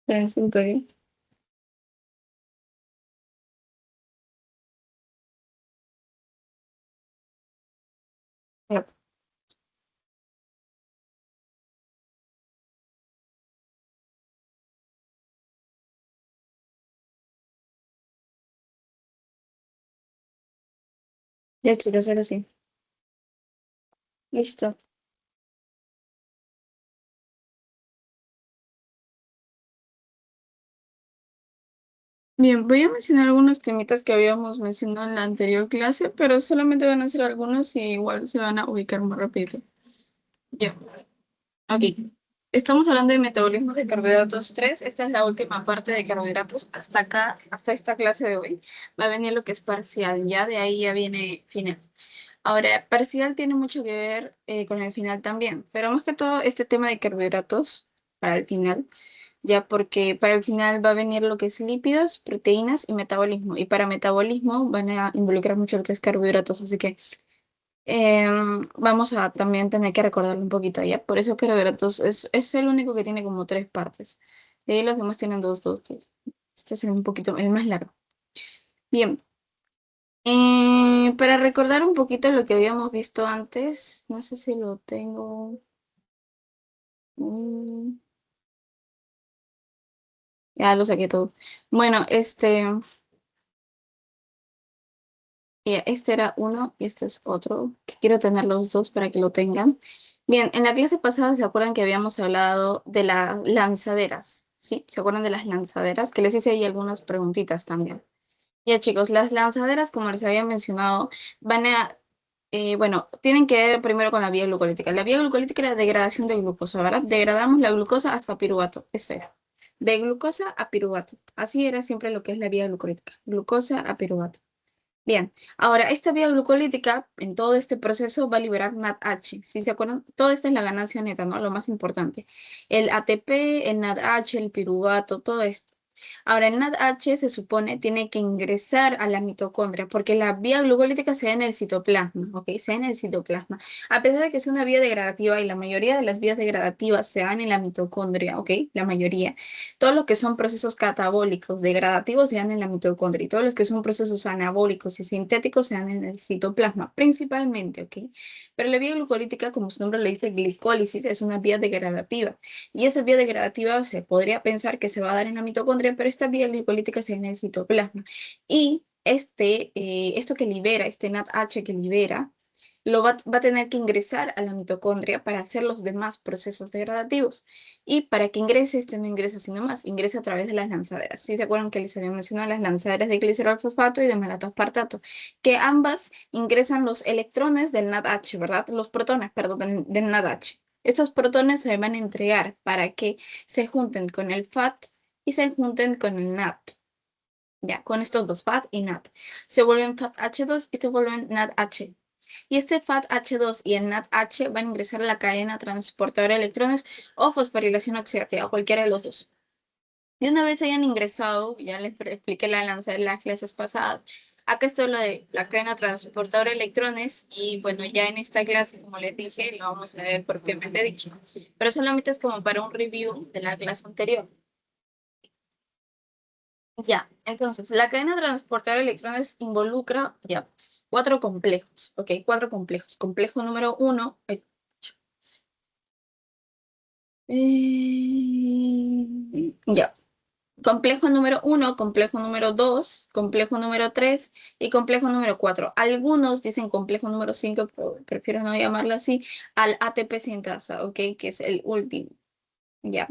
Me siento bien. Ya, ya chicos, ahora sí. Listo. Bien, voy a mencionar algunos temitas que habíamos mencionado en la anterior clase, pero solamente van a ser algunos y igual se van a ubicar más rápido. Ya, ok. Estamos hablando de metabolismo de carbohidratos 3. Esta es la última parte de carbohidratos. Hasta acá, hasta esta clase de hoy, va a venir lo que es parcial. Ya de ahí ya viene final. Ahora, parcial tiene mucho que ver con el final también, pero más que todo este tema de carbohidratos para el final, ya porque para el final va a venir lo que es lípidos, proteínas y metabolismo. Y para metabolismo van a involucrar mucho lo que es carbohidratos, así que vamos a también tener que recordarlo un poquito, ¿ya? Por eso carbohidratos es el único que tiene como tres partes. De ahí los demás tienen dos, dos, tres. Este es un poquito, el más largo. Bien, para recordar un poquito lo que habíamos visto antes, no sé si lo tengo. mm, ya lo saqué todo. Bueno, este era uno y este es otro, que quiero tener los dos para que lo tengan. Bien, en la clase pasada se acuerdan que habíamos hablado de las lanzaderas, ¿sí? ¿Se acuerdan de las lanzaderas? Que les hice ahí algunas preguntitas también. Ya chicos, las lanzaderas, como les había mencionado, van a, bueno, tienen que ver primero con la vía glucolítica. La vía glucolítica es la degradación de glucosa, ¿verdad? Degradamos la glucosa hasta piruvato, eso era. De glucosa a piruvato. Así era siempre lo que es la vía glucolítica. Glucosa a piruvato. Bien, ahora esta vía glucolítica en todo este proceso va a liberar NADH. Si se acuerdan, todo esto es la ganancia neta, ¿no? Lo más importante. El ATP, el NADH, el piruvato, todo esto. Ahora, el NADH se supone tiene que ingresar a la mitocondria porque la vía glucolítica se da en el citoplasma, ¿ok? Se da en el citoplasma. A pesar de que es una vía degradativa y la mayoría de las vías degradativas se dan en la mitocondria, ¿ok? La mayoría. Todos los que son procesos catabólicos degradativos se dan en la mitocondria y todos los que son procesos anabólicos y sintéticos se dan en el citoplasma, principalmente, ¿ok? Pero la vía glucolítica, como su nombre le dice, glicólisis, es una vía degradativa. Y esa vía degradativa se podría pensar que se va a dar en la mitocondria, pero esta vía glicolítica se da en el citoplasma. Y esto que libera, este NADH que libera, va a tener que ingresar a la mitocondria para hacer los demás procesos degradativos. Y para que ingrese, este no ingresa sino más, ingresa a través de las lanzaderas. ¿Sí se acuerdan que les había mencionado las lanzaderas de glicerol fosfato y de malatoaspartato? Que ambas ingresan los electrones del NADH, ¿verdad? Los protones, perdón, del NADH. Estos protones se van a entregar para que se junten con el FAT y se junten con el NAT. Ya, con estos dos, FAT y NAT. Se vuelven FAT-H2 y se vuelven NADH. Y este FAT-H2 y el NADH van a ingresar a la cadena transportadora de electrones o fosforilación oxidativa, cualquiera de los dos. Y una vez hayan ingresado, ya les expliqué la lanza de las clases pasadas, acá está lo de la cadena transportadora de electrones y bueno, ya en esta clase, como les dije, lo vamos a ver propiamente dicho. Pero solamente es como para un review de la clase anterior. Ya, entonces, la cadena transportadora de electrones involucra, ya, cuatro complejos, ¿ok? Cuatro complejos. Complejo número uno, ya. Complejo número uno, complejo número dos, complejo número tres y complejo número cuatro. Algunos dicen complejo número cinco, pero prefiero no llamarlo así, al ATP sintasa, ¿ok? Que es el último, ¿ya?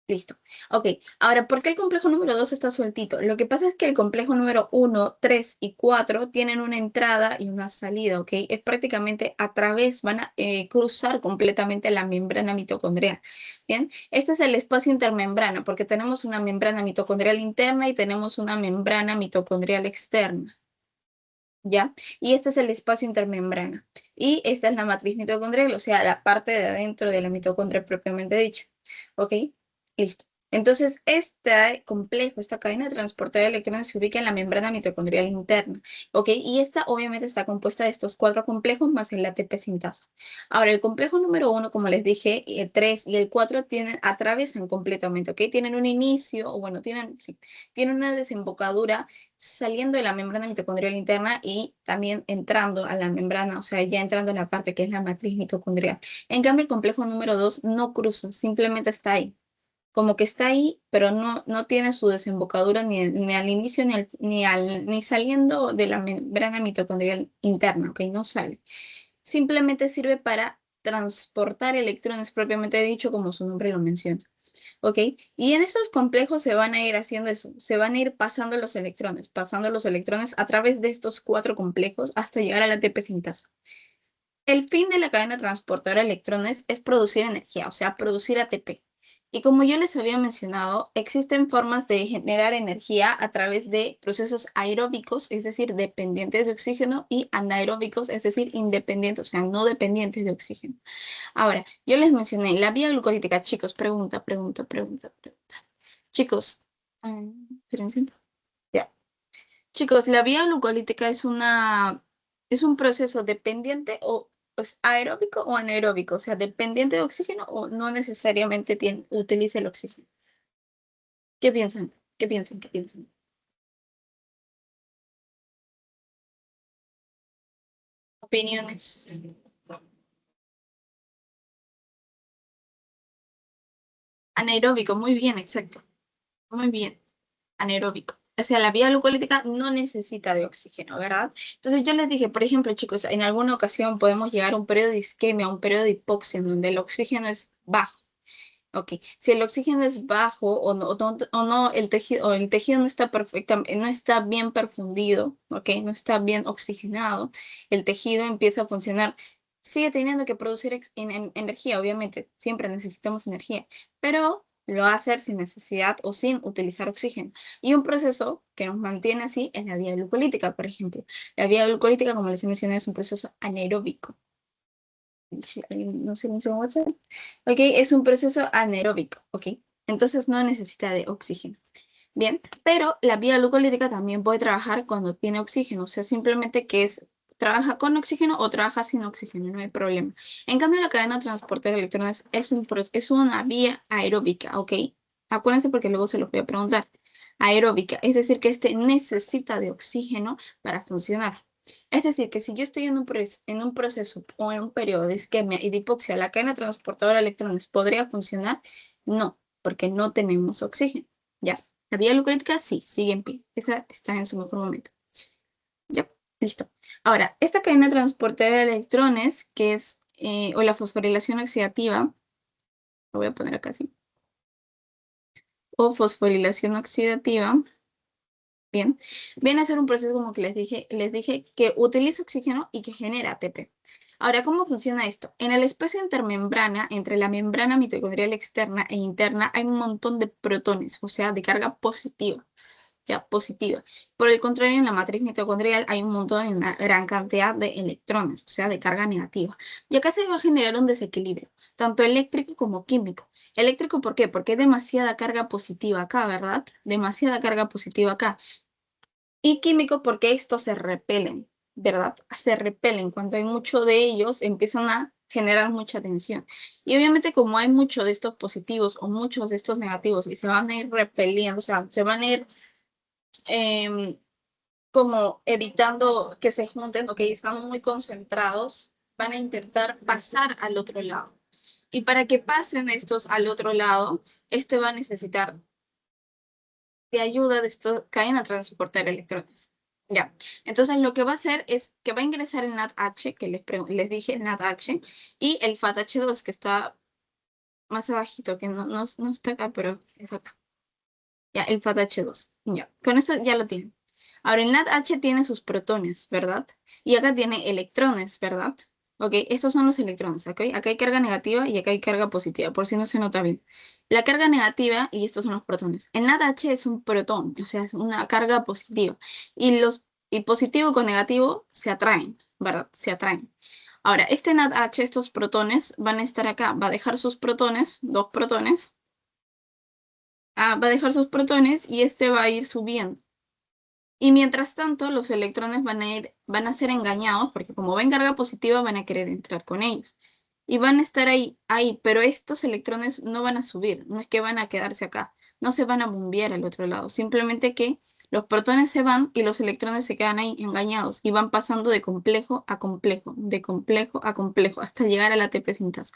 Listo. Ok, ahora, ¿por qué el complejo número 2 está sueltito? Lo que pasa es que el complejo número uno, 3 y 4 tienen una entrada y una salida, ¿ok? Es prácticamente a través, van a cruzar completamente la membrana mitocondrial. Bien, este es el espacio intermembrana, porque tenemos una membrana mitocondrial interna y tenemos una membrana mitocondrial externa. ¿Ya? Y este es el espacio intermembrana. Y esta es la matriz mitocondrial, o sea, la parte de adentro de la mitocondria propiamente dicho. ¿Ok? Listo. Entonces, este complejo, esta cadena de transporte de electrones se ubica en la membrana mitocondrial interna, ¿ok? Y esta obviamente está compuesta de estos cuatro complejos más el ATP sintasa. Ahora, el complejo número 1, como les dije, el 3 y el 4 atravesan completamente, ¿ok? Tienen un inicio, o bueno, tienen una desembocadura saliendo de la membrana mitocondrial interna y también entrando a la membrana, o sea, ya entrando en la parte que es la matriz mitocondrial. En cambio, el complejo número 2 no cruza, simplemente está ahí como que está ahí, pero no tiene su desembocadura ni al inicio ni saliendo de la membrana mitocondrial interna, ¿ok? No sale. Simplemente sirve para transportar electrones propiamente dicho, como su nombre lo menciona, ¿ok? Y en estos complejos se van a ir haciendo eso, se van a ir pasando los electrones a través de estos cuatro complejos hasta llegar a la ATP sintasa. El fin de la cadena transportadora de electrones es producir energía, o sea, producir ATP. Y como yo les había mencionado, existen formas de generar energía a través de procesos aeróbicos, es decir, dependientes de oxígeno, y anaeróbicos, es decir, independientes, o sea, no dependientes de oxígeno. Ahora, yo les mencioné la vía glucolítica, chicos, pregunta. Chicos, espérense. Ya. Chicos, la vía glucolítica es un proceso dependiente o pues, aeróbico o anaeróbico, o sea, dependiente de oxígeno o no necesariamente utiliza el oxígeno. ¿Qué piensan? ¿Qué piensan? Opiniones. Anaeróbico, muy bien, exacto. Muy bien, anaeróbico. O sea, la vía glucolítica no necesita de oxígeno, ¿verdad? Entonces yo les dije, por ejemplo, chicos, en alguna ocasión podemos llegar a un periodo de isquemia, a un periodo de hipoxia, en donde el oxígeno es bajo. Ok, si el oxígeno es bajo o no, el tejido no está no está bien perfundido, ok, no está bien oxigenado, el tejido empieza a funcionar, sigue teniendo que producir energía, obviamente, siempre necesitamos energía, pero lo va a hacer sin necesidad o sin utilizar oxígeno. Y un proceso que nos mantiene así es la vía glucolítica, por ejemplo. La vía glucolítica, como les he mencionado, es un proceso anaeróbico. Sí, no sé, no sé cómo hacer. Ok, es un proceso anaeróbico, ok. Entonces no necesita de oxígeno. Bien, pero la vía glucolítica también puede trabajar cuando tiene oxígeno, o sea, simplemente trabaja con oxígeno o trabaja sin oxígeno, no hay problema. En cambio, la cadena de transporte de electrones es una vía aeróbica, ok. Acuérdense porque luego se los voy a preguntar. Aeróbica, es decir, que este necesita de oxígeno para funcionar. Es decir, que si yo estoy en un proceso o en un periodo de isquemia y de hipoxia, ¿la cadena transportadora de electrones podría funcionar? No, porque no tenemos oxígeno. Ya. La vía glucolítica sí, sigue en pie. Esa está en su mejor momento. Ya, listo. Ahora, esta cadena transportadora de electrones, que es, o la fosforilación oxidativa, lo voy a poner acá así, o fosforilación oxidativa, bien, viene a ser un proceso como que les dije que utiliza oxígeno y que genera ATP. Ahora, ¿cómo funciona esto? En el espacio intermembrana, entre la membrana mitocondrial externa e interna, hay un montón de protones, o sea, de carga positiva, ya positiva. Por el contrario, en la matriz mitocondrial hay un montón, una gran cantidad de electrones, o sea, de carga negativa. Y acá se va a generar un desequilibrio, tanto eléctrico como químico. Eléctrico, ¿por qué? Porque hay demasiada carga positiva acá, ¿verdad? Demasiada carga positiva acá. Y químico porque estos se repelen, ¿verdad? Se repelen. Cuando hay mucho de ellos, empiezan a generar mucha tensión. Y obviamente como hay mucho de estos positivos o muchos de estos negativos y se van a ir repeliendo, o sea, se van a ir em, como evitando que se junten o que están muy concentrados, van a intentar pasar al otro lado. Y para que pasen estos al otro lado, este va a necesitar de ayuda de estos cadena a transportar electrones. Ya, entonces lo que va a hacer es que va a ingresar el NADH, que les dije, el NADH, y el FATH2, que está más abajito, que no está acá, pero es acá. Ya, el FATH2. Ya, con eso ya lo tienen. Ahora, el NADH tiene sus protones, ¿verdad? Y acá tiene electrones, ¿verdad? Ok, estos son los electrones, ¿ok? Acá hay carga negativa y acá hay carga positiva, por si no se nota bien. La carga negativa y estos son los protones. El NADH es un protón, o sea, es una carga positiva. Y positivo con negativo se atraen, ¿verdad? Se atraen. Ahora, este NADH, estos protones van a estar acá, va a dejar sus protones, dos protones, va a dejar sus protones y este va a ir subiendo. Y mientras tanto, los electrones van a ser engañados, porque como ven carga positiva, van a querer entrar con ellos. Y van a estar ahí, pero estos electrones no van a subir, no es que van a quedarse acá, no se van a bombear al otro lado, simplemente que los protones se van y los electrones se quedan ahí engañados y van pasando de complejo a complejo, de complejo a complejo, hasta llegar a la ATP sintasa.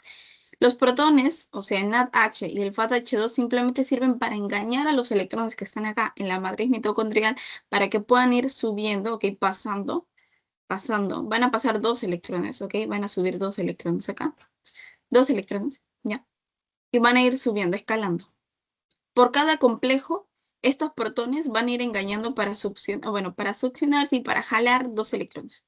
Los protones, o sea, el NADH y el FADH2 simplemente sirven para engañar a los electrones que están acá en la matriz mitocondrial para que puedan ir subiendo, ok, pasando. Van a pasar dos electrones, ok, van a subir dos electrones acá, dos electrones, ¿ya? Y van a ir subiendo, escalando. Por cada complejo, estos protones van a ir engañando para succionar, bueno, para succionar, sí, para jalar dos electrones.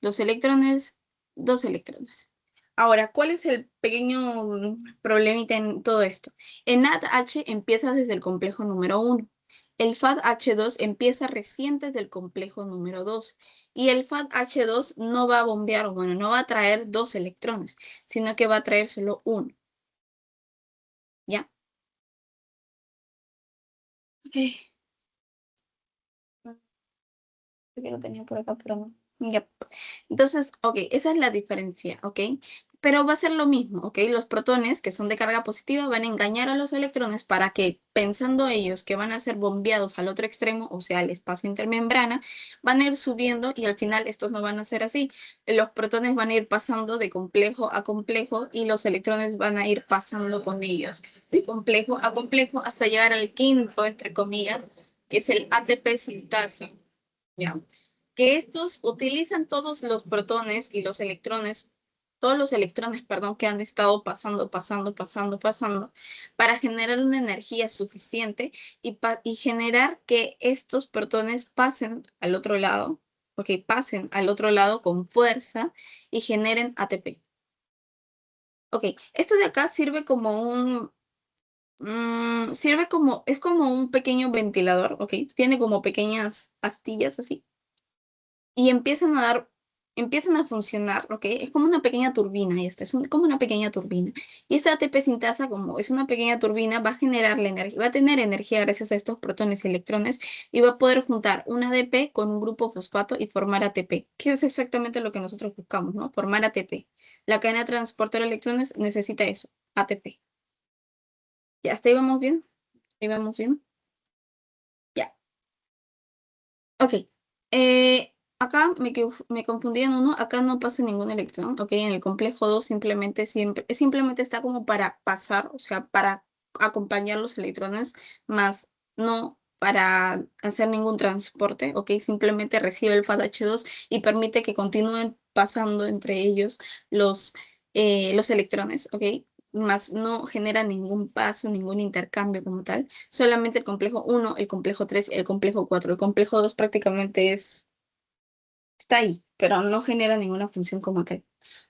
Dos electrones, dos electrones. Ahora, ¿cuál es el pequeño problemita en todo esto? El NADH empieza desde el complejo número 1. El FADH2 empieza recién desde el complejo número 2. Y el FADH2 no va a bombear, bueno, no va a traer dos electrones, sino que va a traer solo uno. ¿Ya? Ok. Que lo tenía por acá, pero no. Yep. Entonces, ok, esa es la diferencia, ok. Pero va a ser lo mismo, ok. Los protones que son de carga positiva van a engañar a los electrones para que, pensando ellos que van a ser bombeados al otro extremo, o sea, al espacio intermembrana, van a ir subiendo y al final estos no van a ser así. Los protones van a ir pasando de complejo a complejo y los electrones van a ir pasando con ellos de complejo a complejo hasta llegar al quinto, entre comillas, que es el ATP sintasa. ¿Ya? Que estos utilizan todos los protones y los electrones, todos los electrones, perdón, que han estado pasando, para generar una energía suficiente y generar que estos protones pasen al otro lado, ok, pasen al otro lado con fuerza y generen ATP. Ok, esto de acá sirve como es como un pequeño ventilador, ok, tiene como pequeñas astillas así y empiezan a funcionar, ¿ok? Es como una pequeña turbina esta, como una pequeña turbina. Y esta ATP sintasa, como es una pequeña turbina, va a generar la energía, va a tener energía gracias a estos protones y electrones y va a poder juntar un ADP con un grupo fosfato y formar ATP, que es exactamente lo que nosotros buscamos, ¿no? Formar ATP. La cadena de transporte de electrones necesita eso, ATP. ¿Ya hasta ahí vamos bien? ¿Ahí vamos bien? Ya. Ok. Acá me confundí en uno, acá no pasa ningún electrón, ok, en el complejo 2 simplemente está como para pasar, o sea, para acompañar los electrones, más no para hacer ningún transporte, ok, simplemente recibe el FADH2 y permite que continúen pasando entre ellos los electrones, ok, más no genera ningún paso, ningún intercambio como tal. Solamente el complejo 1, el complejo 3 y el complejo 4. El complejo 2 prácticamente está ahí, pero no genera ninguna función como tal.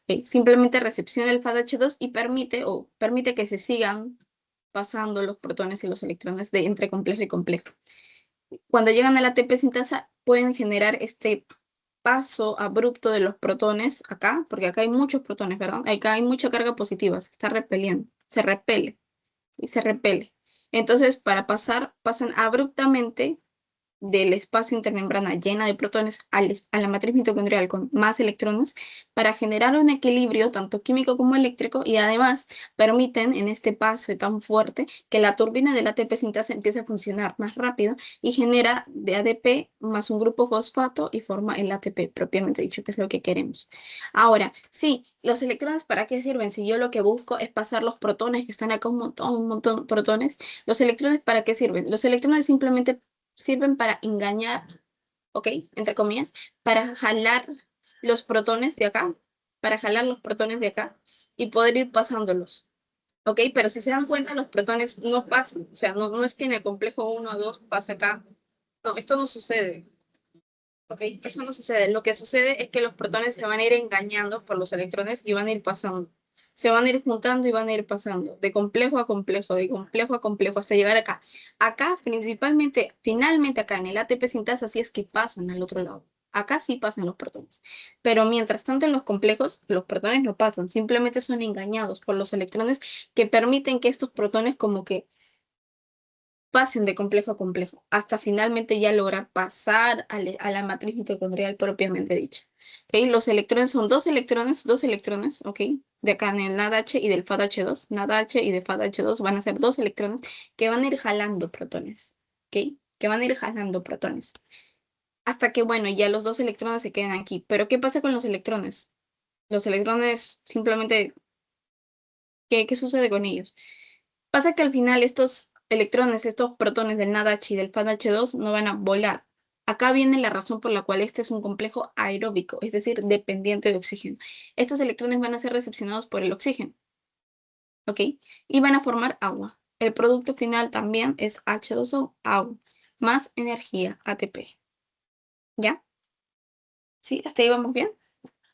¿Ok? Simplemente recepciona el FADH2 y permite que se sigan pasando los protones y los electrones de entre complejo y complejo. Cuando llegan a la ATP sintasa, pueden generar este paso abrupto de los protones acá, porque acá hay muchos protones, ¿verdad? Acá hay mucha carga positiva, se está repeliendo, se repele y se repele. Entonces, para pasar, pasan abruptamente del espacio intermembrana llena de protones a la matriz mitocondrial con más electrones para generar un equilibrio tanto químico como eléctrico y además permiten en este paso tan fuerte que la turbina del ATP sintasa empiece a funcionar más rápido y genera de ADP más un grupo fosfato y forma el ATP propiamente dicho, que es lo que queremos. Ahora, sí, los electrones ¿para qué sirven? Si yo lo que busco es pasar los protones que están acá un montón de protones, ¿los electrones para qué sirven? Los electrones simplemente sirven para engañar, ¿ok? Entre comillas, para jalar los protones de acá, para jalar los protones de acá y poder ir pasándolos, ¿ok? Pero si se dan cuenta, los protones no pasan, o sea, no es que en el complejo 1 o 2 pasa acá, no, esto no sucede, ¿ok? Eso no sucede, lo que sucede es que los protones se van a ir engañando por los electrones y van a ir pasando. Se van a ir juntando y van a ir pasando de complejo a complejo, de complejo a complejo, hasta llegar acá. Acá, principalmente, finalmente acá en el ATP sintasa, sí es que pasan al otro lado. Acá sí pasan los protones. Pero mientras tanto en los complejos, los protones no pasan, simplemente son engañados por los electrones que permiten que estos protones como que pasen de complejo a complejo, hasta finalmente ya lograr pasar a la matriz mitocondrial propiamente dicha. ¿Ok? Los electrones son dos electrones, ¿ok? De acá en el NADH y del FADH2, NADH y de FADH2 van a ser dos electrones que van a ir jalando protones, ¿ok? Que van a ir jalando protones. Hasta que, bueno, ya los dos electrones se queden aquí. Pero, ¿qué pasa con los electrones? Los electrones simplemente, ¿qué sucede con ellos? Pasa que al final estos electrones, estos protones del NADH y del FADH2 no van a volar. Acá viene la razón por la cual este es un complejo aeróbico, es decir, dependiente de oxígeno. Estos electrones van a ser recepcionados por el oxígeno, ¿ok? Y van a formar agua. El producto final también es H2O, agua, más energía, ATP. ¿Ya? ¿Sí? ¿Hasta ahí vamos bien?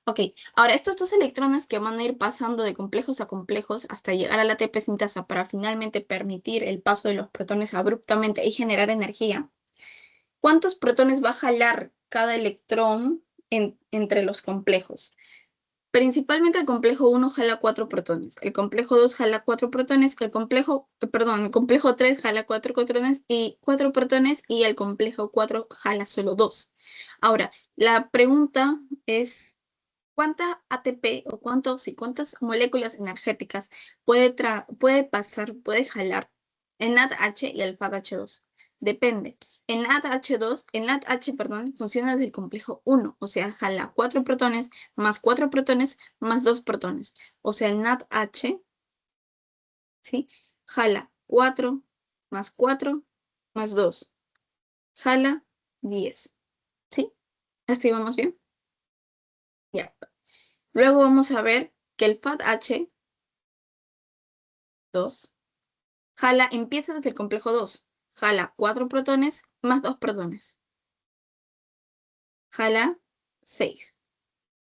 Ok, ahora estos dos electrones que van a ir pasando de complejos a complejos hasta llegar a la ATP sintasa para finalmente permitir el paso de los protones abruptamente y generar energía, ¿cuántos protones va a jalar cada electrón entre los complejos? Principalmente el complejo 1 jala 4 protones, el complejo 2 jala 4 protones, el complejo 3 jala 4 protones y 4 protones y el complejo 4 jala solo 2. Ahora, la pregunta es ¿cuánta ATP o cuántas moléculas energéticas puede pasar, puede jalar el NADH y el FADH2? Depende. El NADH, funciona desde el complejo 1, o sea, jala 4 protones más 4 protones más 2 protones. O sea, el NADH, ¿sí? Jala 4 más 4 más 2. Jala 10. ¿Sí? ¿Así vamos bien? Ya. Luego vamos a ver que el FADH 2. Empieza desde el complejo 2. Jala 4 protones más 2 protones. Jala 6.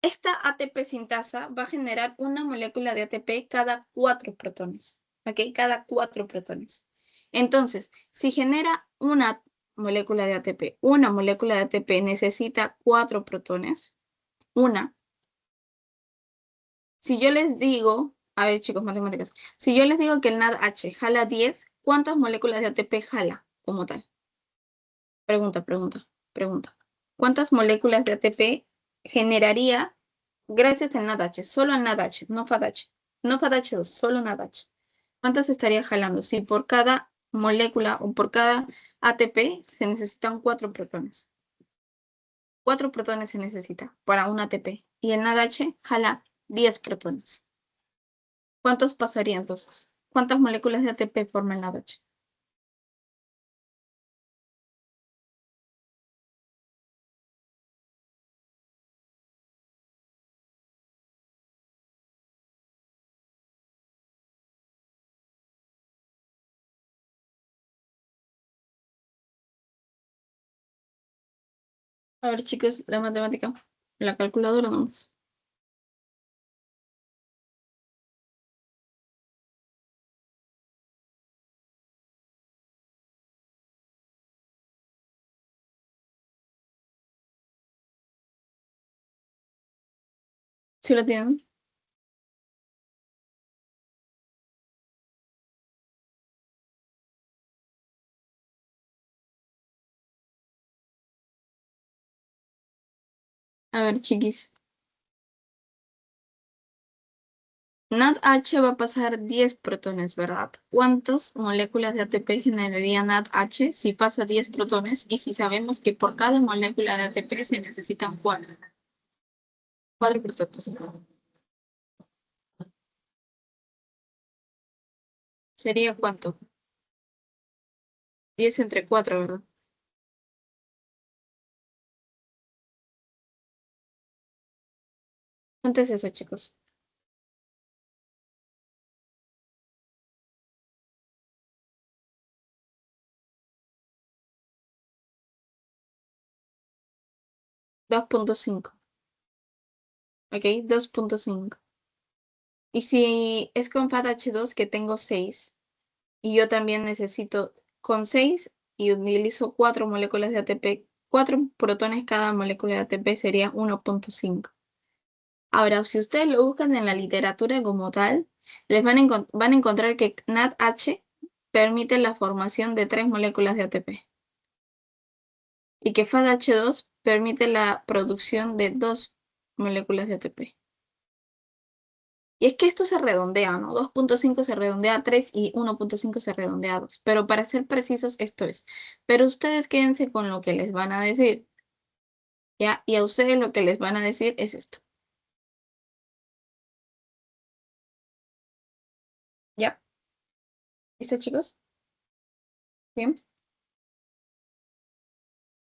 Esta ATP sintasa va a generar una molécula de ATP cada 4 protones. ¿Ok? Cada 4 protones. Entonces, si genera una molécula de ATP, una molécula de ATP necesita 4 protones. Una. Si yo les digo, a ver chicos, matemáticas, si yo les digo que el NADH jala 10, ¿cuántas moléculas de ATP jala como tal? Pregunta. ¿Cuántas moléculas de ATP generaría gracias al NADH? Solo al NADH, no FADH. No FADH2, solo NADH. ¿Cuántas estaría jalando? Si por cada molécula o por cada ATP se necesitan 4 protones. 4 protones se necesita para un ATP. Y el NADH jala 10 protones. ¿Cuántos pasarían entonces? ¿Cuántas moléculas de ATP forma el NADH? A ver, chicos, la matemática. La calculadora nomás. ¿Sí lo tienen? A ver, chiquis. NADH va a pasar 10 protones, ¿verdad? ¿Cuántas moléculas de ATP generaría NADH si pasa 10 protones? Y si sabemos que por cada molécula de ATP se necesitan 4. 4 protones. ¿Sería cuánto? 10 entre 4, ¿verdad? ¿Cuánto es eso, chicos? 2.5. ¿Ok? 2.5. Y si es con FADH2 que tengo 6, y yo también necesito con 6 y utilizo 4 moléculas de ATP, 4 protones cada molécula de ATP sería 1.5. Ahora, si ustedes lo buscan en la literatura como tal, van a encontrar que NADH permite la formación de 3 moléculas de ATP. Y que FADH2 permite la producción de 2 moléculas de ATP. Y es que esto se redondea, ¿no? 2.5 se redondea a 3 y 1.5 se redondea a 2. Pero para ser precisos, esto es. Pero ustedes quédense con lo que les van a decir, ¿ya? Y a ustedes lo que les van a decir es esto. ¿Ya? ¿Listo, chicos? Bien.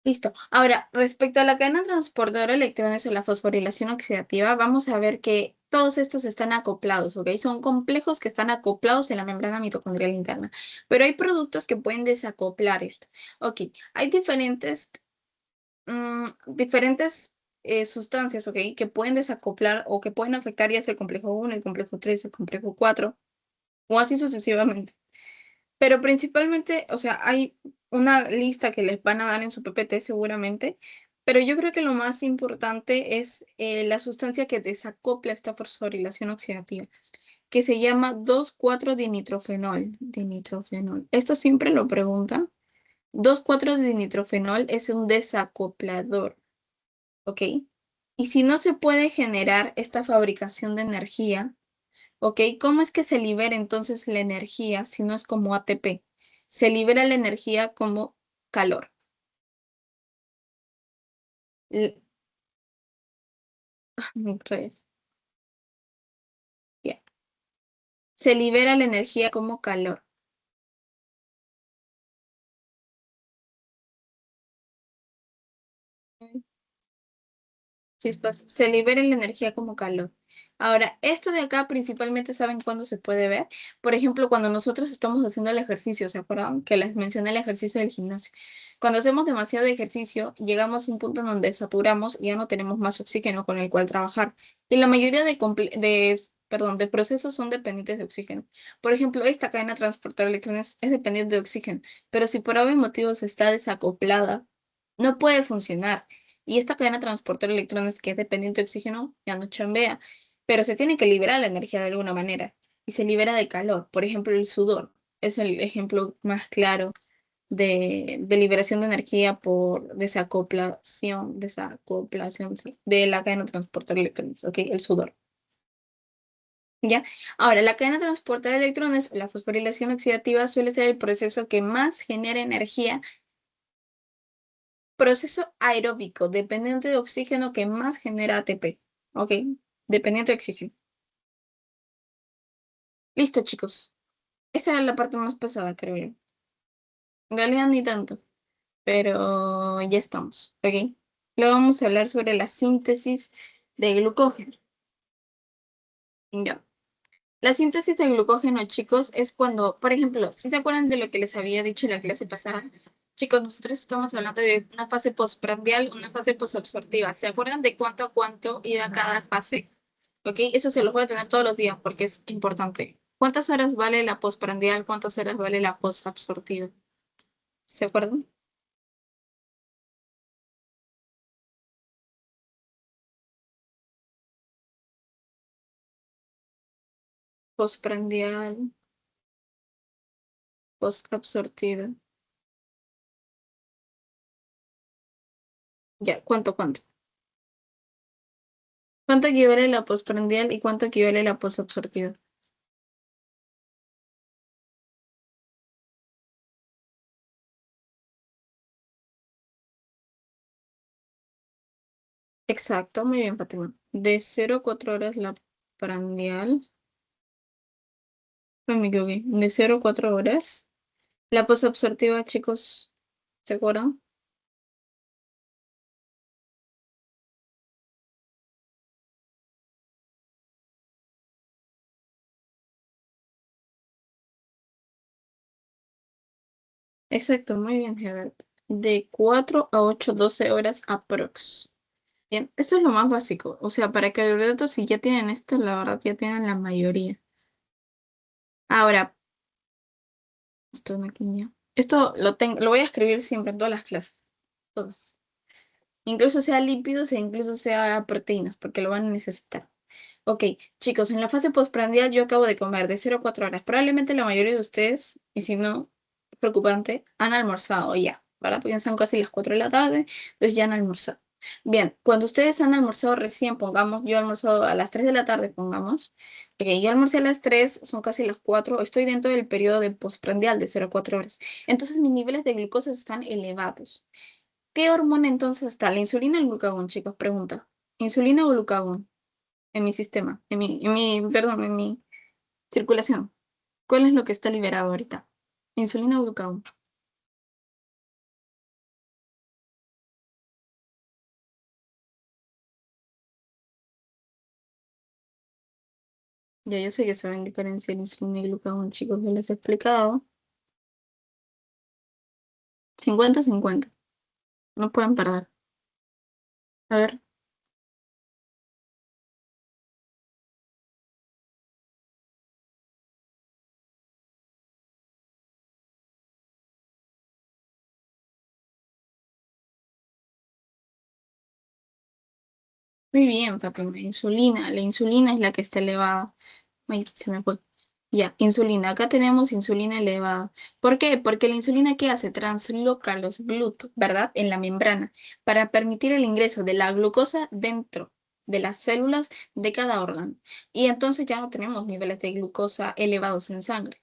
Listo. Ahora, respecto a la cadena transportadora de electrones o la fosforilación oxidativa, vamos a ver que todos estos están acoplados, ¿ok? Son complejos que están acoplados en la membrana mitocondrial interna, pero hay productos que pueden desacoplar esto. Ok, hay diferentes sustancias, ¿ok? Que pueden desacoplar o que pueden afectar ya sea el complejo 1, el complejo 3, el complejo 4 o así sucesivamente. Pero principalmente, o sea, hay una lista que les van a dar en su PPT seguramente, pero yo creo que lo más importante es la sustancia que desacopla esta fosforilación oxidativa, que se llama 2,4-dinitrofenol. Dinitrofenol. Esto siempre lo preguntan. 2,4-dinitrofenol es un desacoplador, ¿ok? Y si no se puede generar esta fabricación de energía, ¿ok? ¿Cómo es que se libera entonces la energía si no es como ATP? Se libera la energía como calor. L- Revés. Ya. Se libera la energía como calor. Chispas, se libera la energía como calor. Ahora, esto de acá principalmente saben cuándo se puede ver. Por ejemplo, cuando nosotros estamos haciendo el ejercicio, ¿se acuerdan? Que les mencioné el ejercicio del gimnasio. Cuando hacemos demasiado de ejercicio, llegamos a un punto en donde saturamos y ya no tenemos más oxígeno con el cual trabajar. Y la mayoría de procesos son dependientes de oxígeno. Por ejemplo, esta cadena transportar electrones es dependiente de oxígeno, pero si por algún motivo se está desacoplada, no puede funcionar. Y esta cadena transportar electrones que es dependiente de oxígeno ya no chambea, pero se tiene que liberar la energía de alguna manera y se libera de calor. Por ejemplo, el sudor es el ejemplo más claro de liberación de energía por desacoplación, sí, de la cadena transportar electrones, ¿ok? El sudor. ¿Ya? Ahora, la cadena transportar electrones, la fosforilación oxidativa, suele ser el proceso que más genera energía. Proceso aeróbico, dependiente de oxígeno que más genera ATP. ¿Ok? Dependiente de oxígeno. Listo, chicos. Esa era la parte más pesada, creo yo. En realidad ni tanto, pero ya estamos. ¿Ok? Luego vamos a hablar sobre la síntesis de glucógeno. Ya. La síntesis de glucógeno, chicos, es cuando, por ejemplo, si se acuerdan de lo que les había dicho en la clase pasada, chicos, nosotros estamos hablando de una fase postprandial, una fase posabsortiva. ¿Se acuerdan de cuánto a cuánto iba cada fase? ¿Ok? Eso se los voy a tener todos los días porque es importante. ¿Cuántas horas vale la postprandial? ¿Cuántas horas vale la posabsortiva? ¿Se acuerdan? Postprandial, posabsortiva. Ya, ¿cuánto? ¿Cuánto equivale la postprandial y cuánto equivale la posabsortiva? Exacto, muy bien, Fátima. De 0 a 4 horas la prandial. No me equivoqué. De 0 a 4 horas. La posabsortiva, chicos, ¿se acuerdan? Exacto, muy bien, Herbert. De 4 a 8, 12 horas aprox. Bien, esto es lo más básico. O sea, para carbohidratos, si ya tienen esto, la verdad ya tienen la mayoría. Ahora, esto no aquí ya. Esto lo voy a escribir siempre en todas las clases. Todas. Incluso sea lípidos e incluso sea proteínas, porque lo van a necesitar. Ok, chicos, en la fase postprandial yo acabo de comer de 0 a 4 horas. Probablemente la mayoría de ustedes, y si no, preocupante, han almorzado ya, ¿verdad? Porque ya son casi las 4 de la tarde, entonces ya han almorzado. Bien, cuando ustedes han almorzado recién, pongamos, yo he almorzado a las 3 de la tarde, pongamos, ok, yo almorcé a las 3, son casi las 4, estoy dentro del periodo de postprandial de 0 a 4 horas. Entonces mis niveles de glucosa están elevados. ¿Qué hormona entonces está? ¿La insulina o el glucagón, chicos? Pregunta. ¿Insulina o glucagón? En mi sistema, perdón, en mi circulación. ¿Cuál es lo que está liberado ahorita? ¿Insulina o glucagón? Ya yo sé que saben diferenciar insulina y glucagón, chicos, ya les he explicado. 50-50, no pueden parar. A ver, muy bien, Fátima, insulina. La insulina es la que está elevada. Ay, se me fue. Ya, insulina. Acá tenemos insulina elevada. ¿Por qué? Porque la insulina, ¿qué hace? Transloca los GLUT, ¿verdad? En la membrana para permitir el ingreso de la glucosa dentro de las células de cada órgano. Y entonces ya no tenemos niveles de glucosa elevados en sangre,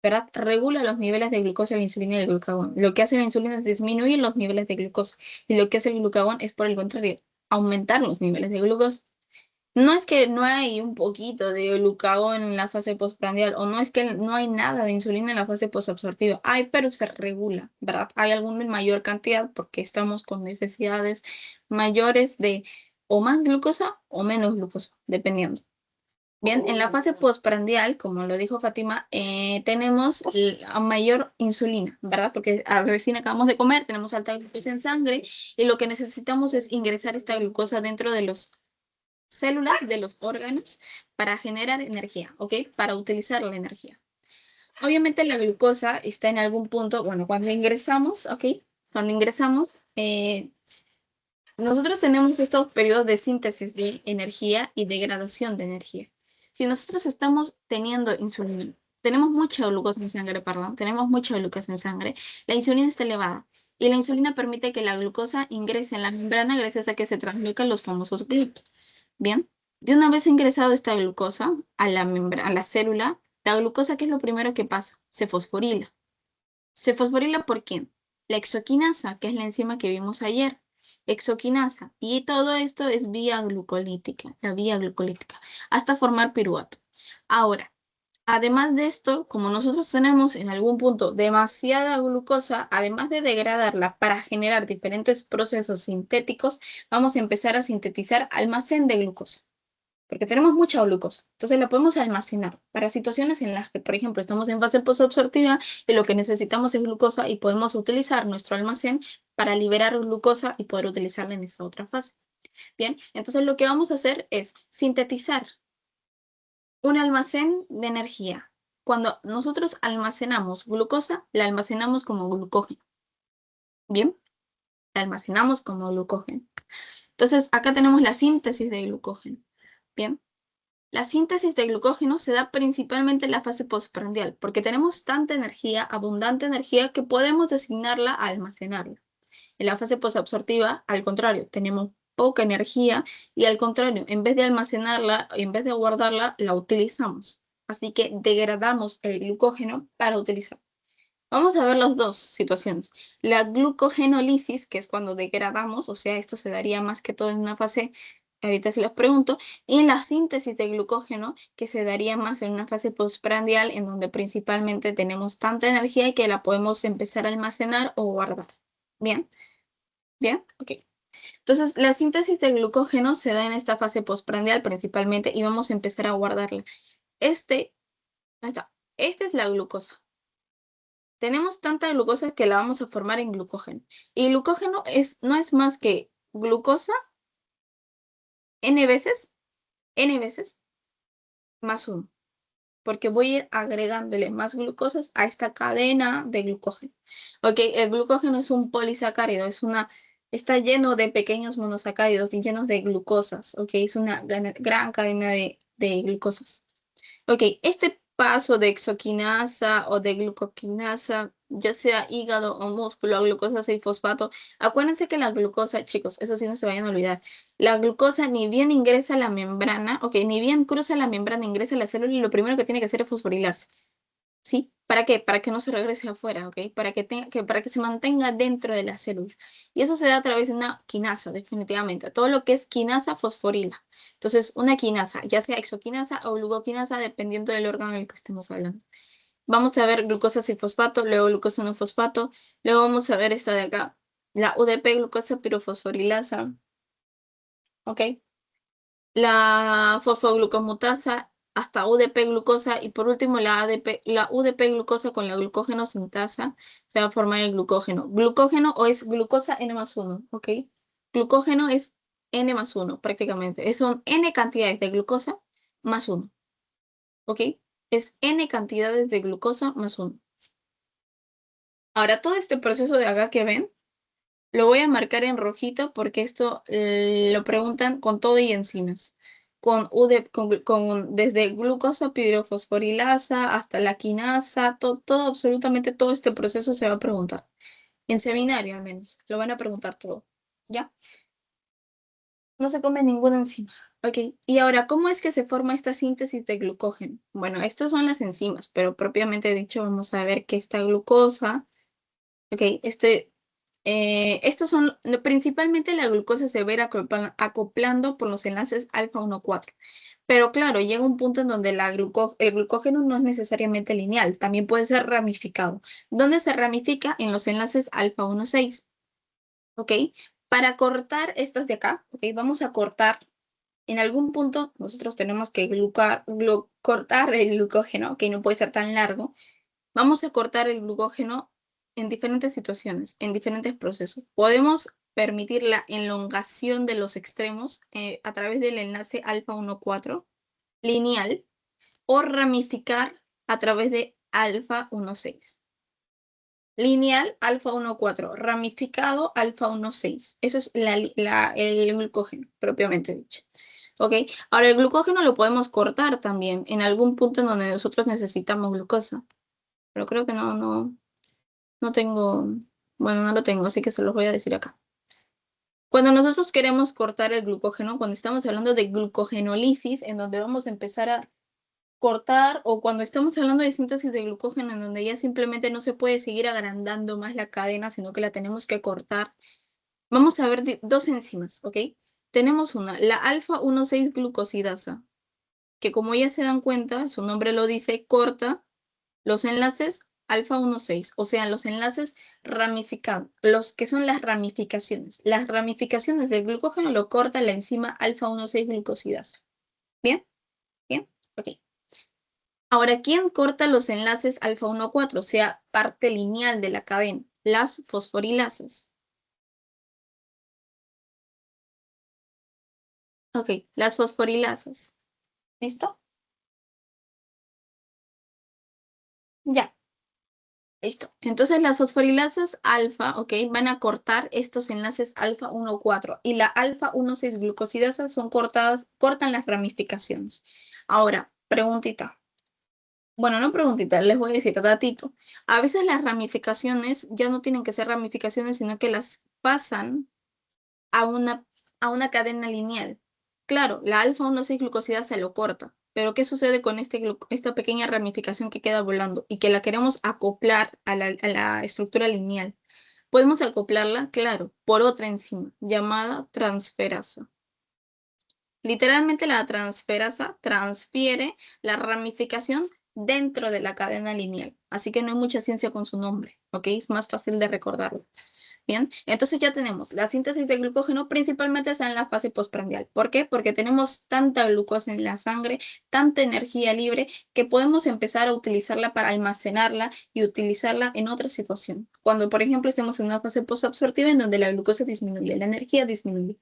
¿verdad? Regula los niveles de glucosa, la insulina y el glucagón. Lo que hace la insulina es disminuir los niveles de glucosa. Y lo que hace el glucagón es, por el contrario, aumentar los niveles de glucosa. No es que no hay un poquito de glucagón en la fase postprandial, o no es que no hay nada de insulina en la fase posabsortiva. Hay, pero se regula, ¿verdad? Hay alguna en mayor cantidad porque estamos con necesidades mayores de o más glucosa o menos glucosa, dependiendo. Bien, en la fase postprandial, como lo dijo Fátima, tenemos la mayor insulina, ¿verdad? Porque recién acabamos de comer, tenemos alta glucosa en sangre y lo que necesitamos es ingresar esta glucosa dentro de los células de los órganos para generar energía, ¿ok? Para utilizar la energía. Obviamente la glucosa está en algún punto, bueno, cuando ingresamos, ¿ok? Cuando ingresamos, nosotros tenemos estos periodos de síntesis de energía y degradación de energía. Si nosotros estamos teniendo insulina, tenemos mucha glucosa en sangre, perdón, tenemos mucha glucosa en sangre, la insulina está elevada y la insulina permite que la glucosa ingrese en la membrana gracias a que se translocan los famosos GLUT. Bien, de una vez ingresado esta glucosa a a la célula, la glucosa, ¿qué es lo primero que pasa? Se fosforila. ¿Se fosforila por quién? La exoquinasa, que es la enzima que vimos ayer. Exoquinasa. Y todo esto es vía glucolítica, la vía glucolítica, hasta formar piruvato. Ahora, además de esto, como nosotros tenemos en algún punto demasiada glucosa, además de degradarla para generar diferentes procesos sintéticos, vamos a empezar a sintetizar almacén de glucosa porque tenemos mucha glucosa. Entonces la podemos almacenar para situaciones en las que, por ejemplo, estamos en fase posabsortiva y lo que necesitamos es glucosa y podemos utilizar nuestro almacén para liberar glucosa y poder utilizarla en esta otra fase. Bien, entonces lo que vamos a hacer es sintetizar un almacén de energía. Cuando nosotros almacenamos glucosa, la almacenamos como glucógeno. Bien, la almacenamos como glucógeno. Entonces acá tenemos la síntesis de glucógeno. Bien. La síntesis de glucógeno se da principalmente en la fase postprandial, porque tenemos tanta energía, abundante energía, que podemos designarla a almacenarla. En la fase posabsortiva, al contrario, tenemos poca energía y al contrario, en vez de almacenarla, en vez de guardarla, la utilizamos. Así que degradamos el glucógeno para utilizarlo. Vamos a ver las dos situaciones. La glucogenólisis, que es cuando degradamos, o sea, esto se daría más que todo en una fase, ahorita se los pregunto, y en la síntesis de glucógeno, que se daría más en una fase postprandial, en donde principalmente tenemos tanta energía que la podemos empezar a almacenar o guardar. Bien, bien, ok. Entonces, la síntesis de glucógeno se da en esta fase postprandial principalmente y vamos a empezar a guardarla. Ahí está, esta es la glucosa. Tenemos tanta glucosa que la vamos a formar en glucógeno. Y glucógeno no es más que glucosa n veces más 1, porque voy a ir agregándole más glucosas a esta cadena de glucógeno. Ok, el glucógeno es un polisacárido, es una Está lleno de pequeños monosacáridos y llenos de glucosas, ¿ok? Es una gran cadena de glucosas. Ok, este paso de exoquinasa o de glucoquinasa, ya sea hígado o músculo, glucosa 6-fosfato, acuérdense que la glucosa, chicos, eso sí no se vayan a olvidar, la glucosa ni bien ingresa a la membrana, ok, ni bien cruza la membrana, ingresa a la célula y lo primero que tiene que hacer es fosforilarse. ¿Sí? ¿Para qué? Para que no se regrese afuera, ¿ok? Para que se mantenga dentro de la célula. Y eso se da a través de una quinasa, definitivamente. Todo lo que es quinasa fosforila. Entonces, una quinasa, ya sea exoquinasa o glucoquinasa, dependiendo del órgano del que estemos hablando. Vamos a ver glucosa 6-fosfato, luego glucosa 1-fosfato, luego vamos a ver esta de acá, la UDP glucosa pirofosforilasa, ¿ok? La fosfoglucomutasa hasta UDP glucosa y por último la UDP glucosa con la glucógeno sintasa se va a formar el glucógeno. Glucógeno o es glucosa N+1, ¿ok? Glucógeno es N+1 prácticamente. Son N cantidades de glucosa más 1, ¿ok? Es N cantidades de glucosa más 1. Ahora todo este proceso de acá que ven, lo voy a marcar en rojito porque esto lo preguntan con todo y enzimas. Desde glucosa pirofosforilasa hasta la quinasa, todo, absolutamente todo este proceso se va a preguntar. En seminario al menos, lo van a preguntar todo. ¿Ya? No se come ninguna enzima. Ok, y ahora, ¿cómo es que se forma esta síntesis de glucógeno? Bueno, estas son las enzimas, pero propiamente dicho, vamos a ver que esta glucosa, ok, estos son, principalmente la glucosa se va a ir acoplando por los enlaces alfa 1,4. Pero claro, llega un punto en donde el glucógeno no es necesariamente lineal, también puede ser ramificado. ¿Dónde se ramifica? En los enlaces alfa 1,6. ¿Ok? Para cortar estas de acá, ¿ok? Vamos a cortar, en algún punto nosotros tenemos que cortar el glucógeno, que no puede ser tan largo. Vamos a cortar el glucógeno en diferentes situaciones, en diferentes procesos. Podemos permitir la elongación de los extremos a través del enlace alfa 1,4 lineal o ramificar a través de alfa 1,6. Lineal alfa 1,4, ramificado alfa 1,6. Eso es el glucógeno, propiamente dicho. ¿Ok? Ahora, el glucógeno lo podemos cortar también en algún punto en donde nosotros necesitamos glucosa. Pero creo que no tengo, bueno, no lo tengo, así que se los voy a decir acá. Cuando nosotros queremos cortar el glucógeno, cuando estamos hablando de glucogenólisis, en donde vamos a empezar a cortar, o cuando estamos hablando de síntesis de glucógeno, en donde ya simplemente no se puede seguir agrandando más la cadena, sino que la tenemos que cortar, vamos a ver dos enzimas, ¿ok? Tenemos una, la alfa 1,6 glucosidasa, que como ya se dan cuenta, su nombre lo dice, corta los enlaces alfa 1,6, o sea, los enlaces ramificados, los que son las ramificaciones. Las ramificaciones del glucógeno lo corta la enzima alfa 1,6 glucosidasa. ¿Bien? ¿Bien? Ok. Ahora, ¿quién corta los enlaces alfa 1,4? O sea, parte lineal de la cadena. Las fosforilasas. Ok, las fosforilasas. ¿Listo? Ya. Listo. Entonces las fosforilasas alfa, ok, van a cortar estos enlaces alfa 1,4 y la alfa 1,6 glucosidasa son cortadas, cortan las ramificaciones. Ahora, preguntita. Bueno, no preguntita, les voy a decir datito. A veces las ramificaciones ya no tienen que ser ramificaciones, sino que las pasan a a una cadena lineal. Claro, la alfa 1,6 glucosidasa se lo corta, pero ¿qué sucede con esta pequeña ramificación que queda volando y que la queremos acoplar a a la estructura lineal? Podemos acoplarla, claro, por otra enzima llamada transferasa. Literalmente la transferasa transfiere la ramificación dentro de la cadena lineal, así que no hay mucha ciencia con su nombre, ¿ok? Es más fácil de recordarlo. Bien, entonces ya tenemos la síntesis de glucógeno principalmente está en la fase postprandial. ¿Por qué? Porque tenemos tanta glucosa en la sangre, tanta energía libre, que podemos empezar a utilizarla para almacenarla y utilizarla en otra situación. Cuando, por ejemplo, estemos en una fase postabsortiva en donde la glucosa disminuye, la energía disminuye.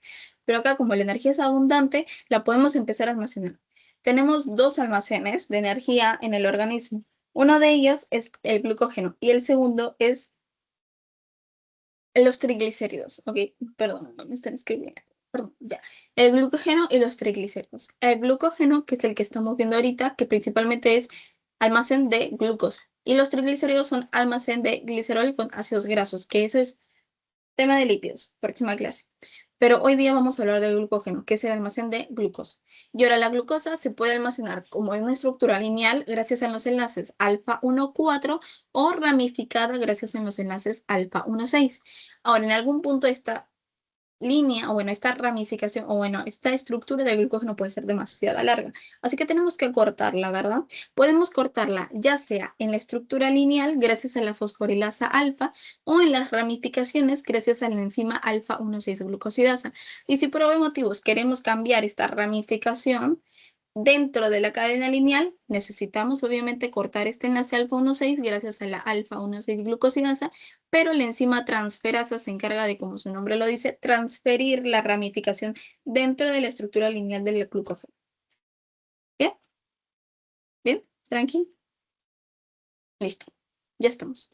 Pero acá, como la energía es abundante, la podemos empezar a almacenar. Tenemos dos almacenes de energía en el organismo. Uno de ellos es el glucógeno y el segundo es Los triglicéridos, ok, perdón, no me están escribiendo. Perdón, ya. El glucógeno y los triglicéridos. El glucógeno, que es el que estamos viendo ahorita, que principalmente es almacén de glucosa. Y los triglicéridos son almacén de glicerol con ácidos grasos, que eso es tema de lípidos, próxima clase. Pero hoy día vamos a hablar del glucógeno, que es el almacén de glucosa. Y ahora la glucosa se puede almacenar como en una estructura lineal gracias a los enlaces alfa 1,4 o ramificada gracias a los enlaces alfa 1,6. Ahora, en algún punto esta línea, o bueno, esta ramificación, o bueno, esta estructura del glucógeno puede ser demasiado larga. Así que tenemos que cortarla, ¿verdad? Podemos cortarla ya sea en la estructura lineal gracias a la fosforilasa alfa o en las ramificaciones gracias a la enzima alfa 1,6 glucosidasa. Y si por algún motivo queremos cambiar esta ramificación, dentro de la cadena lineal necesitamos obviamente cortar este enlace alfa 1,6 gracias a la alfa 1,6 glucosidasa, pero la enzima transferasa se encarga de, como su nombre lo dice, transferir la ramificación dentro de la estructura lineal del glucógeno. ¿Bien? ¿Bien? ¿Tranqui? Listo. Ya estamos.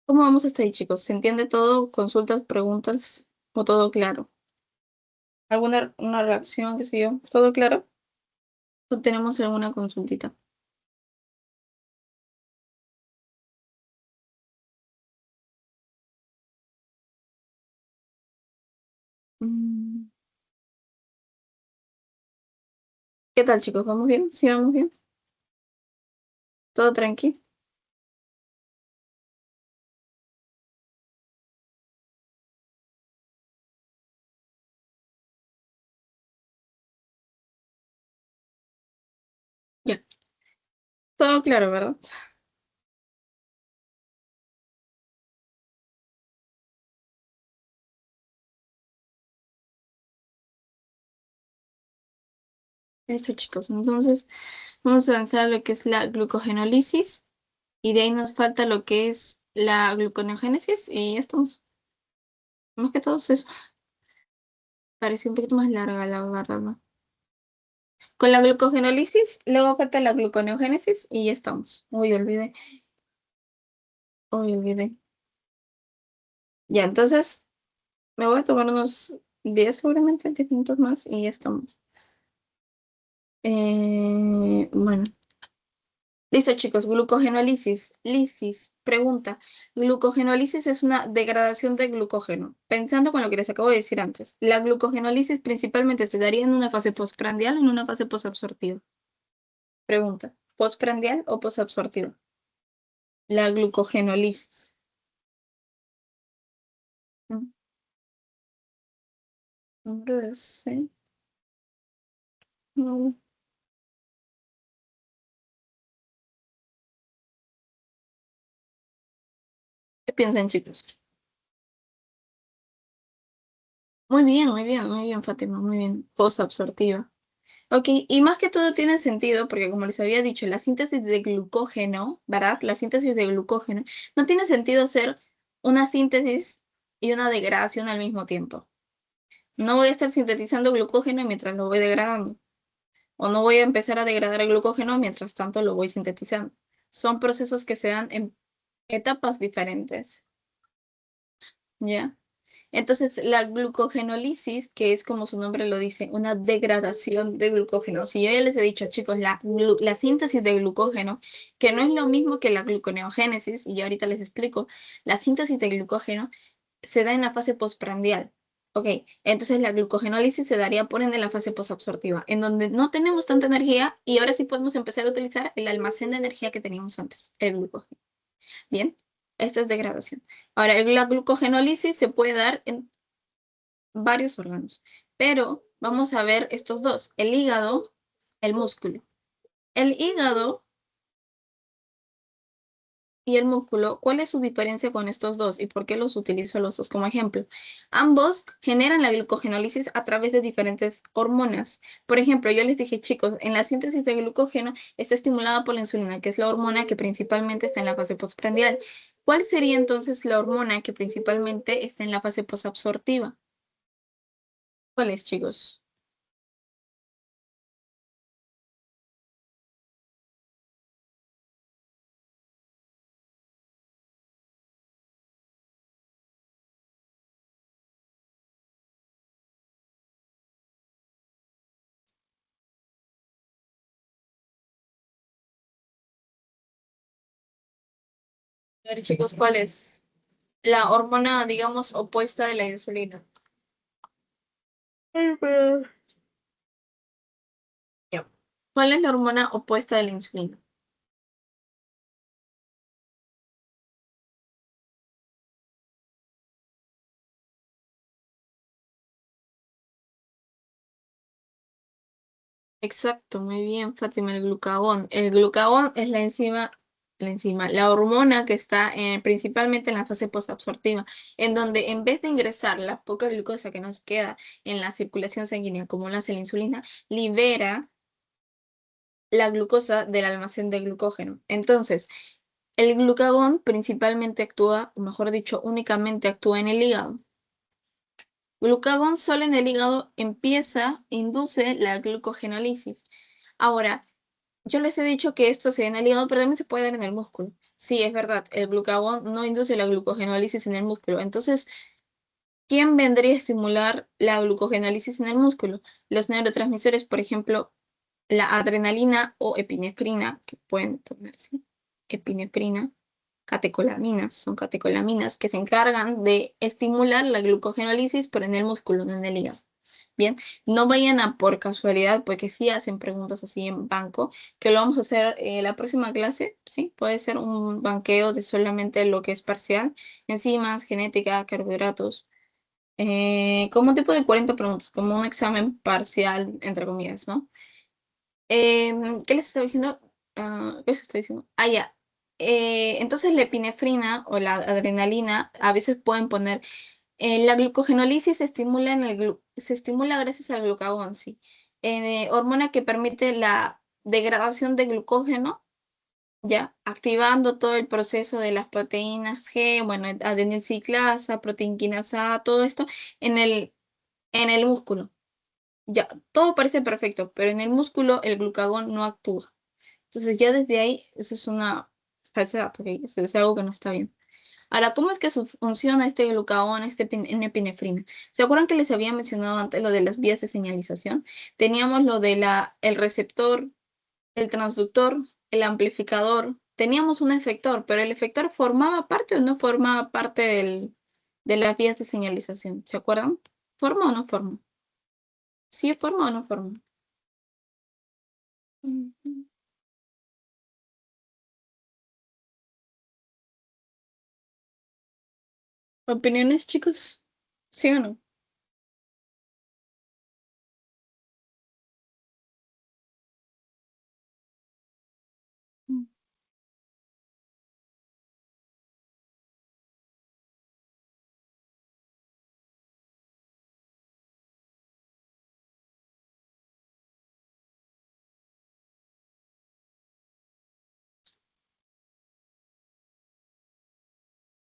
¿Cómo vamos hasta ahí, chicos? ¿Se entiende todo? ¿Consultas, preguntas o todo claro? ¿Alguna una reacción, qué sé yo? ¿Todo claro? ¿O tenemos alguna consultita? Mm, ¿Qué tal, chicos? ¿Vamos bien? ¿Sí vamos bien? ¿Todo tranqui? Ya. Todo claro, ¿verdad? Listo, chicos. Entonces, vamos a avanzar a lo que es la glucogenólisis y de ahí nos falta lo que es la gluconeogénesis y ya estamos. Más que todo es eso. Parece un poquito más larga, la verdad, ¿no? Con la glucogenólisis, luego falta la gluconeogénesis y ya estamos. Uy, olvidé. Uy, olvidé. Ya, entonces, me voy a tomar unos 10 seguramente, 10 minutos más y ya estamos. Bueno. Listo, chicos, glucogenólisis. Lisis, pregunta. Glucogenólisis es una degradación de glucógeno. Pensando con lo que les acabo de decir antes, la glucogenólisis principalmente se daría en una fase postprandial o en una fase posabsortiva. Pregunta, ¿postprandial o posabsortiva? La glucogenólisis. Mm, Hombre, sí. No. ¿Qué piensan, chicos? Muy bien, muy bien, muy bien, Fátima, muy bien. Posabsortiva. Ok, y más que todo tiene sentido porque como les había dicho, la síntesis de glucógeno, ¿verdad? La síntesis de glucógeno no tiene sentido hacer una síntesis y una degradación al mismo tiempo. No voy a estar sintetizando glucógeno mientras lo voy degradando, o no voy a empezar a degradar el glucógeno mientras tanto lo voy sintetizando. Son procesos que se dan en etapas diferentes, ¿ya? Entonces, la glucogenólisis, que es como su nombre lo dice, una degradación de glucógeno. Si yo ya les he dicho, chicos, la síntesis de glucógeno, que no es lo mismo que la gluconeogénesis, y yo ahorita les explico, la síntesis de glucógeno se da en la fase postprandial. Ok, entonces la glucogenólisis se daría por ende en la fase posabsortiva, en donde no tenemos tanta energía y ahora sí podemos empezar a utilizar el almacén de energía que teníamos antes, el glucógeno. Bien, esta es degradación. Ahora, la glucogenólisis se puede dar en varios órganos, pero vamos a ver estos dos, el hígado, el músculo. El hígado y el músculo, ¿cuál es su diferencia con estos dos y por qué los utilizo los dos como ejemplo? Ambos generan la glucogenólisis a través de diferentes hormonas. Por ejemplo, yo les dije, chicos, en la síntesis de glucógeno está estimulada por la insulina, que es la hormona que principalmente está en la fase postprandial. ¿Cuál sería entonces la hormona que principalmente está en la fase posabsortiva? ¿Cuál es, chicos? A ver, chicos, ¿cuál es la hormona, digamos, opuesta de la insulina? Ya. ¿Cuál es la hormona opuesta de la insulina? Exacto, muy bien, Fátima, el glucagón. El glucagón es la hormona que está principalmente en la fase posabsortiva, en donde en vez de ingresar la poca glucosa que nos queda en la circulación sanguínea, como lo hace la insulina, libera la glucosa del almacén de glucógeno. Entonces, el glucagón principalmente actúa, o mejor dicho, únicamente actúa en el hígado. Glucagón solo en el hígado induce la glucogenólisis. Ahora, yo les he dicho que esto se da en el hígado, pero también se puede dar en el músculo. Sí, es verdad, el glucagón no induce la glucogenólisis en el músculo. Entonces, ¿quién vendría a estimular la glucogenólisis en el músculo? Los neurotransmisores, por ejemplo, la adrenalina o epinefrina, que pueden ponerse epinefrina, catecolaminas, son catecolaminas que se encargan de estimular la glucogenólisis, pero en el músculo, no en el hígado. Bien, no vayan a por casualidad, porque sí hacen preguntas así en banco, que lo vamos a hacer la próxima clase, ¿sí? Puede ser un banqueo de solamente lo que es parcial, enzimas, genética, carbohidratos, como un tipo de 40 preguntas, como un examen parcial, entre comillas, ¿no? ¿Qué les estaba diciendo? ¿Qué les estoy diciendo? Ah, ya. Entonces la epinefrina o la adrenalina a veces pueden poner la glucogenólisis se estimula gracias al glucagón, sí. Hormona que permite la degradación de glucógeno, ya, activando todo el proceso de las proteínas G, bueno, adenilciclasa, proteinquinasa, A, todo esto en el músculo. Ya, todo parece perfecto, pero en el músculo el glucagón no actúa. Entonces ya desde ahí, eso es una falsedad, ¿ok? Eso es algo que no está bien. Ahora, ¿cómo es que funciona este glucagón, epinefrina? ¿Se acuerdan que les había mencionado antes lo de las vías de señalización? Teníamos lo de el receptor, el transductor, el amplificador. Teníamos un efector, pero el efector formaba parte o no formaba parte de las vías de señalización. ¿Se acuerdan? ¿Forma o no forma? ¿Sí forma o no forma? Ujú. ¿Opiniones, chicos? ¿Sí o no? Mm.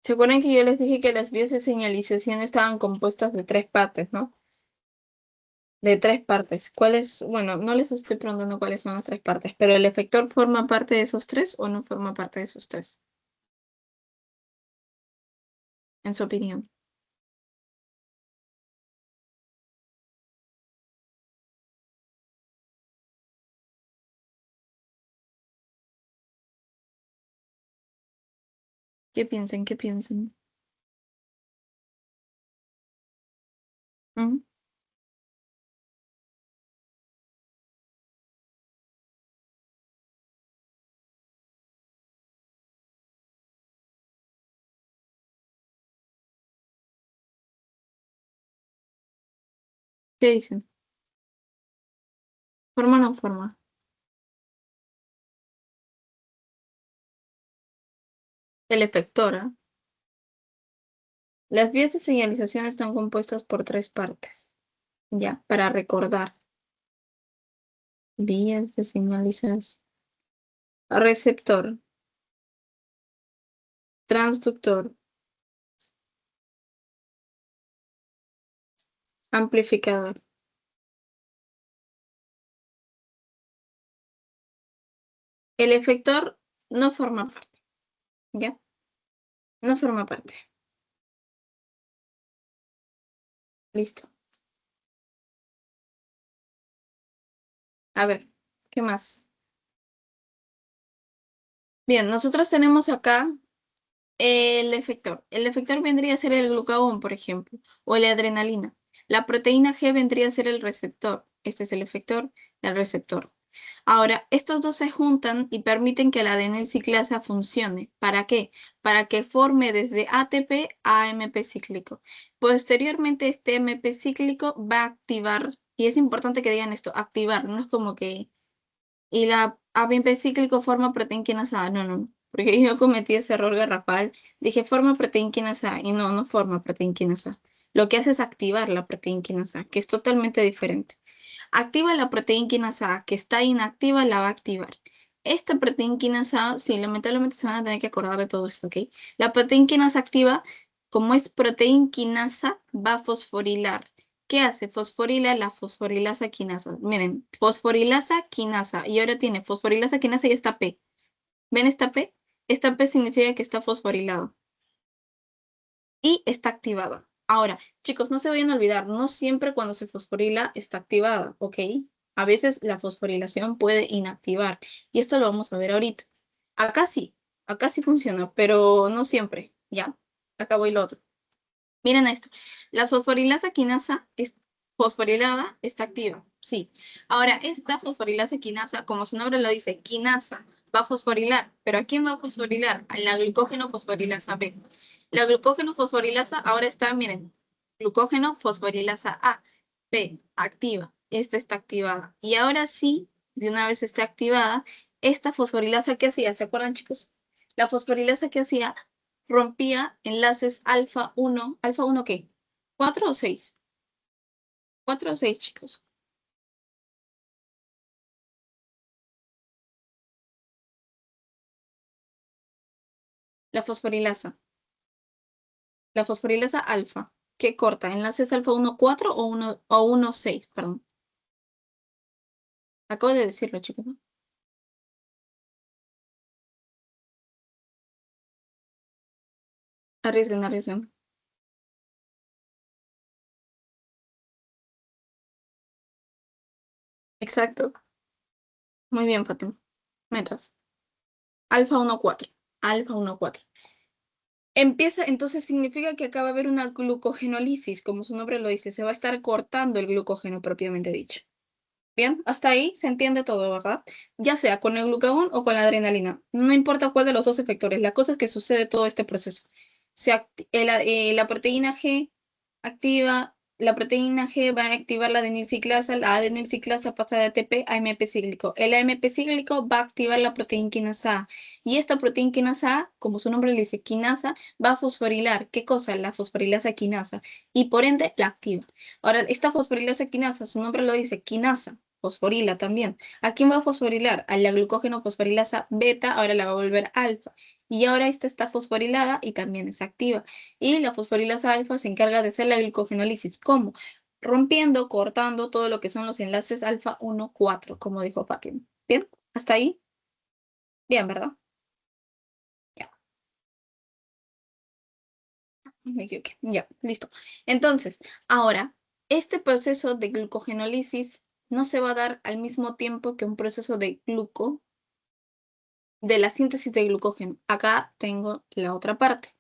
¿Se acuerdan que yo les dije que las vías de señalización estaban compuestas de tres partes, ¿no? De tres partes. ¿Cuáles? Bueno, no les estoy preguntando cuáles son las tres partes, pero ¿el efector forma parte de esos tres o no forma parte de esos tres? En su opinión. ¿Qué piensan? ¿Qué piensan? ¿Mm? ¿Qué dicen? ¿Forma o no forma? El efector, ¿ah? Las vías de señalización están compuestas por tres partes. Ya, para recordar. Vías de señalización. Receptor, transductor, amplificador. El efector no forma parte, ¿ya? No forma parte. Listo. A ver, ¿qué más? Bien, nosotros tenemos acá El efector vendría a ser el glucagón, por ejemplo, o la adrenalina. La proteína G vendría a ser el receptor. Este es el efector, el receptor. Ahora, estos dos se juntan y permiten que la adenilciclasa funcione. ¿Para qué? Para que forme desde ATP a AMP cíclico. Posteriormente, este AMP cíclico va a activar, y es importante que digan esto, activar, no es como que y la AMP cíclico forma proteína quinasa A. No, no, no. Porque yo cometí ese error garrafal. Dije forma proteína quinasa A y no, no forma proteína quinasa A. Lo que hace es activar la proteína quinasa A, que es totalmente diferente. Activa la proteína quinasa A, que está inactiva, la va a activar. Esta proteína quinasa A, sí, lamentablemente se van a tener que acordar de todo esto, ¿ok? La proteína quinasa activa, como es proteína quinasa, va a fosforilar. ¿Qué hace? Fosforila la fosforilasa quinasa. Miren, fosforilasa quinasa. Y ahora tiene fosforilasa quinasa y esta P. ¿Ven esta P? Esta P significa que está fosforilado y está activada. Ahora, chicos, no se vayan a olvidar, no siempre cuando se fosforila está activada, ¿ok? A veces la fosforilación puede inactivar y esto lo vamos a ver ahorita. Acá sí funciona, pero no siempre, ¿ya? Acá voy lo otro. Miren esto, la fosforilasa quinasa es fosforilada, está activa, sí. Ahora, esta fosforilasa quinasa, como su nombre lo dice, quinasa, va a fosforilar. ¿Pero a quién va a fosforilar? A la glucógeno fosforilasa B. La glucógeno fosforilasa ahora está, miren, glucógeno fosforilasa A, B, activa. Esta está activada. Y ahora sí, de una vez está activada, esta fosforilasa, ¿qué hacía? ¿Se acuerdan, chicos? La fosforilasa que hacía rompía enlaces alfa uno ¿qué? ¿4 o 6? 4 o 6, chicos. La fosforilasa. La fosforilasa alfa. ¿Qué corta? ¿Enlaces alfa uno 4 o uno 6? Perdón. Acabo de decirlo, chicos, ¿no? Arriesguen, arriesguen. Exacto. Muy bien, Fátima. Metas. Alfa uno 4. Alfa uno 4. Empieza, entonces significa que acá va a haber una glucogenólisis, como su nombre lo dice. Se va a estar cortando el glucógeno propiamente dicho. Bien, hasta ahí se entiende todo, ¿verdad? Ya sea con el glucagón o con la adrenalina. No importa cuál de los dos efectores. La cosa es que sucede todo este proceso. La proteína G activa, la proteína G va a activar la adenilciclasa. La adenilciclasa pasa de ATP a AMP cíclico. El AMP cíclico va a activar la proteína quinasa A. Y esta proteína quinasa A, como su nombre le dice, quinasa, va a fosforilar. ¿Qué cosa? La fosforilasa quinasa. Y por ende la activa. Ahora, esta fosforilasa quinasa, su nombre lo dice, quinasa, fosforila también. ¿A quién va a fosforilar? A la glucógeno fosforilasa beta, ahora la va a volver alfa. Y ahora esta está fosforilada y también es activa. Y la fosforilasa alfa se encarga de hacer la glucogenólisis. ¿Cómo? Rompiendo, cortando todo lo que son los enlaces alfa 1 4, como dijo Fátima. ¿Bien? ¿Hasta ahí? Bien, ¿verdad? Ya, me equivoqué. Ya, listo. Entonces, ahora, este proceso de glucogenólisis no se va a dar al mismo tiempo que un proceso de la síntesis de glucógeno. Acá tengo la otra parte.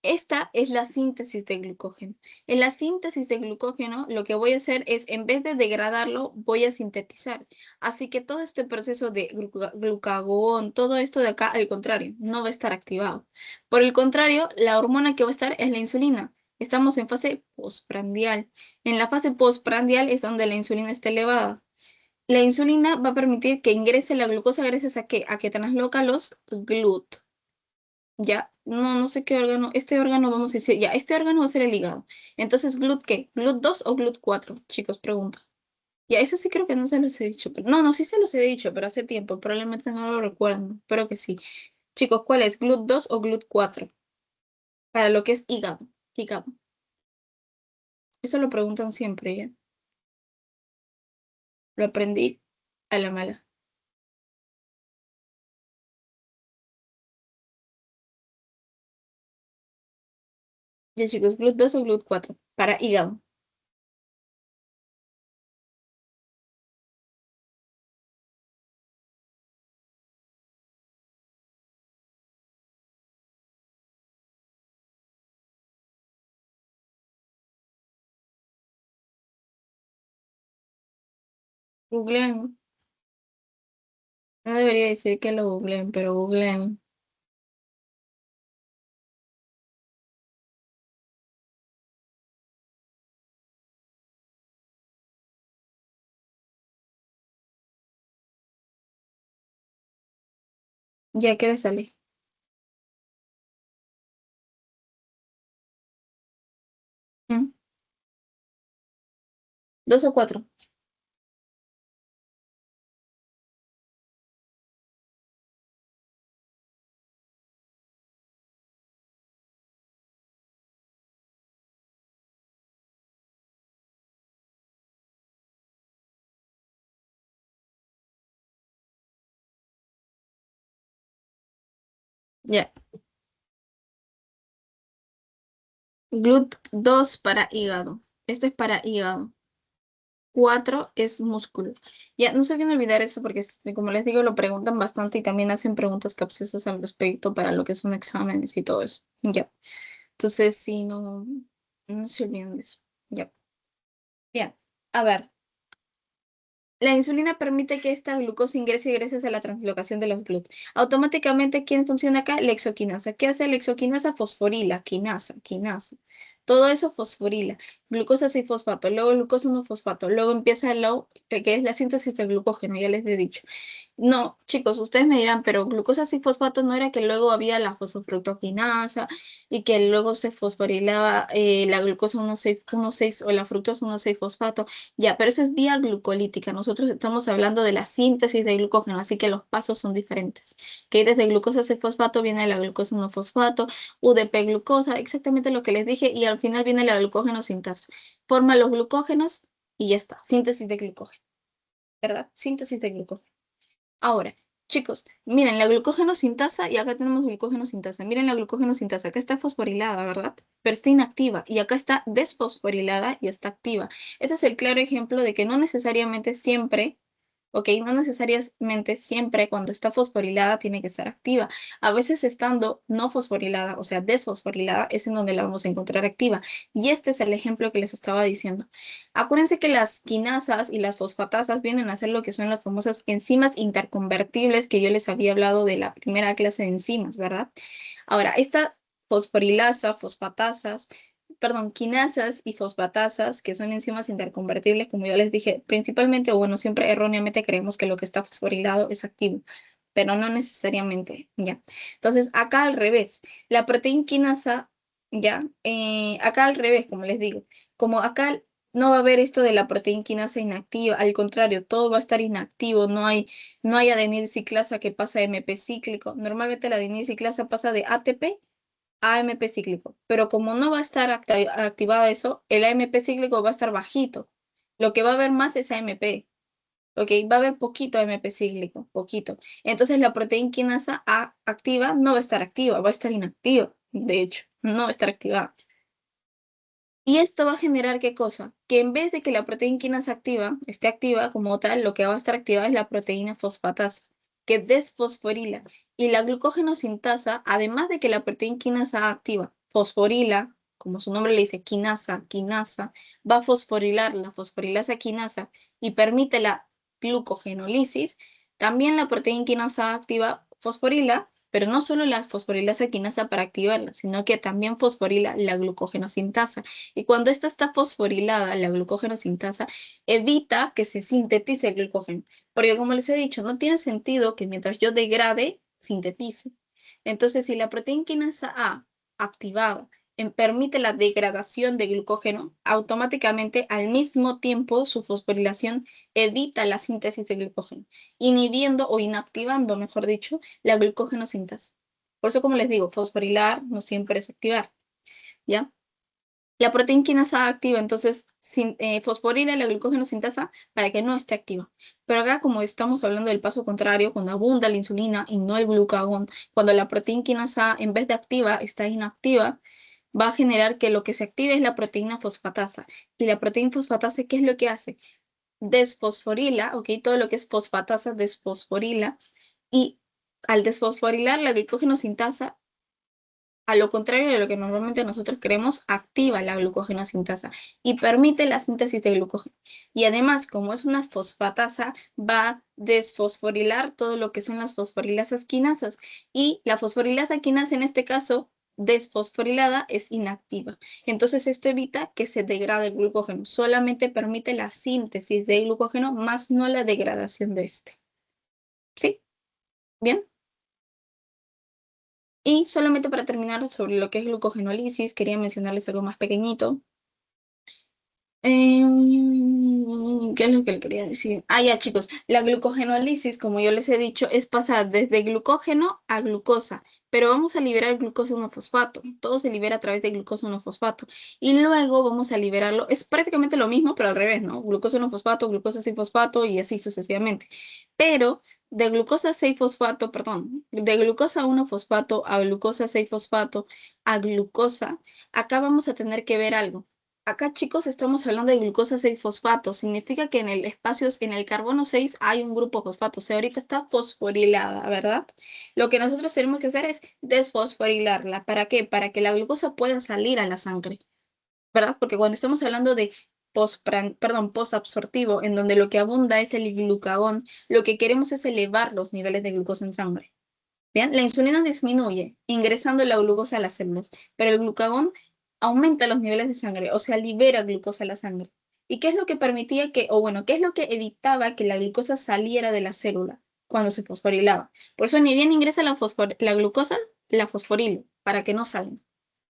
Esta es la síntesis de glucógeno. En la síntesis de glucógeno, lo que voy a hacer es, en vez de degradarlo, voy a sintetizar. Así que todo este proceso de glucagón, todo esto de acá, al contrario, no va a estar activado. Por el contrario, la hormona que va a estar es la insulina. Estamos en fase postprandial. En la fase postprandial es donde la insulina está elevada. La insulina va a permitir que ingrese la glucosa gracias a qué? A que transloca los GLUT. Ya, no, no sé qué órgano, este órgano vamos a decir, ya, este órgano va a ser el hígado. Entonces, ¿GLUT qué? ¿GLUT 2 o GLUT 4? Chicos, pregunta. Ya, eso sí creo que no se los he dicho. No, no, sí se los he dicho, pero hace tiempo, probablemente no lo recuerdan, pero que sí. Chicos, ¿cuál es? ¿GLUT 2 o GLUT 4? Para lo que es hígado. Hígado. Eso lo preguntan siempre, ¿ya? Lo aprendí a la mala. Ya, chicos, GLUT 2 o GLUT 4 para hígado. Googleen. No debería decir que lo googleen, pero googleen. Ya que le sale. ¿Mm? ¿Dos o cuatro? Ya. GLUT2 para hígado. Este es para hígado. 4 es músculo. Ya, no se olviden olvidar eso porque, como les digo, lo preguntan bastante y también hacen preguntas capciosas al respecto para lo que son exámenes y todo eso. Ya. Entonces, sí, no, no se olviden de eso. Ya. Bien. A ver. La insulina permite que esta glucosa ingrese gracias a la translocación de los GLUT. Automáticamente, ¿quién funciona acá? La exoquinasa. ¿Qué hace la exoquinasa? Fosforila, quinasa. Todo eso fosforila. Glucosa 6 fosfato, luego glucosa 1 fosfato, luego empieza que es la síntesis del glucógeno, ya les he dicho. No, chicos, ustedes me dirán, pero glucosa 6 fosfato no era que luego había la fosfofructoquinasa y que luego se fosforilaba la glucosa 1,6 o la fructosa 1,6 fosfato. Ya, pero eso es vía glucolítica. Nosotros estamos hablando de la síntesis de glucógeno, así que los pasos son diferentes. Que desde glucosa 6-fosfato viene la glucosa 1-fosfato, UDP glucosa, exactamente lo que les dije, y al final viene la glucógeno sintasa. Forma los glucógenos y ya está. Síntesis de glucógeno, ¿verdad? Síntesis de glucógeno. Ahora, chicos, miren la glucógeno sintasa y acá tenemos glucógeno sintasa. Miren la glucógeno sintasa, acá está fosforilada, ¿verdad? Pero está inactiva y acá está desfosforilada y está activa. Este es el claro ejemplo de que no necesariamente siempre, ¿ok? No necesariamente siempre cuando está fosforilada tiene que estar activa. A veces estando no fosforilada, o sea, desfosforilada, es en donde la vamos a encontrar activa. Y este es el ejemplo que les estaba diciendo. Acuérdense que las quinasas y las fosfatasas vienen a ser lo que son las famosas enzimas interconvertibles que yo les había hablado de la primera clase de enzimas, ¿verdad? Ahora, esta fosforilasa, fosfatasas, perdón, quinasas y fosfatasas, que son enzimas interconvertibles, como yo les dije, principalmente, o bueno, siempre erróneamente creemos que lo que está fosforilado es activo, pero no necesariamente, ¿ya? Entonces, acá al revés, la proteína quinasa, ¿ya? Acá al revés, como les digo, como acá no va a haber esto de la proteína quinasa inactiva, al contrario, todo va a estar inactivo, no hay adenil ciclasa que pasa a MP cíclico. Normalmente la adenil ciclasa pasa de ATP a AMP cíclico, pero como no va a estar activada eso, el AMP cíclico va a estar bajito. Lo que va a haber más es AMP, ¿ok? Va a haber poquito AMP cíclico, poquito. Entonces la proteína quinasa A activa no va a estar activa, va a estar inactiva, de hecho, no va a estar activada. Y esto va a generar ¿qué cosa? Que en vez de que la proteína quinasa activa, esté activa como tal, lo que va a estar activa es la proteína fosfatasa, que desfosforila. Y la glucógeno sintasa, además de que la proteína quinasa activa, fosforila, como su nombre le dice, quinasa, va a fosforilar la fosforilasa quinasa y permite la glucogenólisis. También la proteína quinasa activa fosforila, pero no solo la fosforilasa quinasa para activarla, sino que también fosforila la glucogenosintasa. Y cuando esta está fosforilada, la glucógeno sintasa, evita que se sintetice el glucógeno. Porque como les he dicho, no tiene sentido que mientras yo degrade, sintetice. Entonces, si la proteína quinasa A activada permite la degradación de glucógeno, automáticamente al mismo tiempo su fosforilación evita la síntesis de glucógeno, inhibiendo o inactivando, mejor dicho, la glucógeno sintasa. Por eso, como les digo, fosforilar no siempre es activar, ¿ya? La proteína quinasa activa, entonces fosforila la glucógeno sintasa para que no esté activa. Pero acá, como estamos hablando del paso contrario, cuando abunda la insulina y no el glucagón, cuando la proteína quinasa en vez de activa está inactiva, va a generar que lo que se active es la proteína fosfatasa. Y la proteína fosfatasa, ¿qué es lo que hace? Desfosforila, ¿ok? Todo lo que es fosfatasa desfosforila y al desfosforilar la glucógeno sintasa A lo contrario de lo que normalmente nosotros queremos, activa la glucógeno sintasa y permite la síntesis de glucógeno. Y además, como es una fosfatasa, va a desfosforilar todo lo que son las fosforilasas quinasas. Y la fosforilasa quinasa, en este caso, desfosforilada, es inactiva. Entonces, esto evita que se degrade el glucógeno. Solamente permite la síntesis de glucógeno, más no la degradación de este. ¿Sí? ¿Bien? Y solamente para terminar sobre lo que es glucogenólisis, quería mencionarles algo más pequeñito. ¿Qué es lo que le quería decir? Ah, ya, chicos, la glucogenólisis, como yo les he dicho, es pasar desde glucógeno a glucosa, pero vamos a liberar glucosa 1-fosfato. Todo se libera a través de glucosa 1-fosfato. Y luego vamos a liberarlo, es prácticamente lo mismo, pero al revés, ¿no? Glucosa 1-fosfato, glucosa 6-fosfato y así sucesivamente. Pero de glucosa 6-fosfato, perdón, de glucosa 1-fosfato a glucosa 6-fosfato a glucosa, acá vamos a tener que ver algo. Acá, chicos, estamos hablando de glucosa 6-fosfato. Significa que en el espacio, en el carbono 6 hay un grupo fosfato. O sea, ahorita está fosforilada, ¿verdad? Lo que nosotros tenemos que hacer es desfosforilarla. ¿Para qué? Para que la glucosa pueda salir a la sangre, ¿verdad? Porque cuando estamos hablando de posabsortivo, en donde lo que abunda es el glucagón, lo que queremos es elevar los niveles de glucosa en sangre. Bien, la insulina disminuye ingresando la glucosa a las células, pero el glucagón aumenta los niveles de sangre, o sea, libera glucosa a la sangre. ¿Y qué es lo que permitía que, o bueno, qué es lo que evitaba que la glucosa saliera de la célula cuando se fosforilaba? Por eso ni bien ingresa la glucosa, la fosforilo, para que no salga,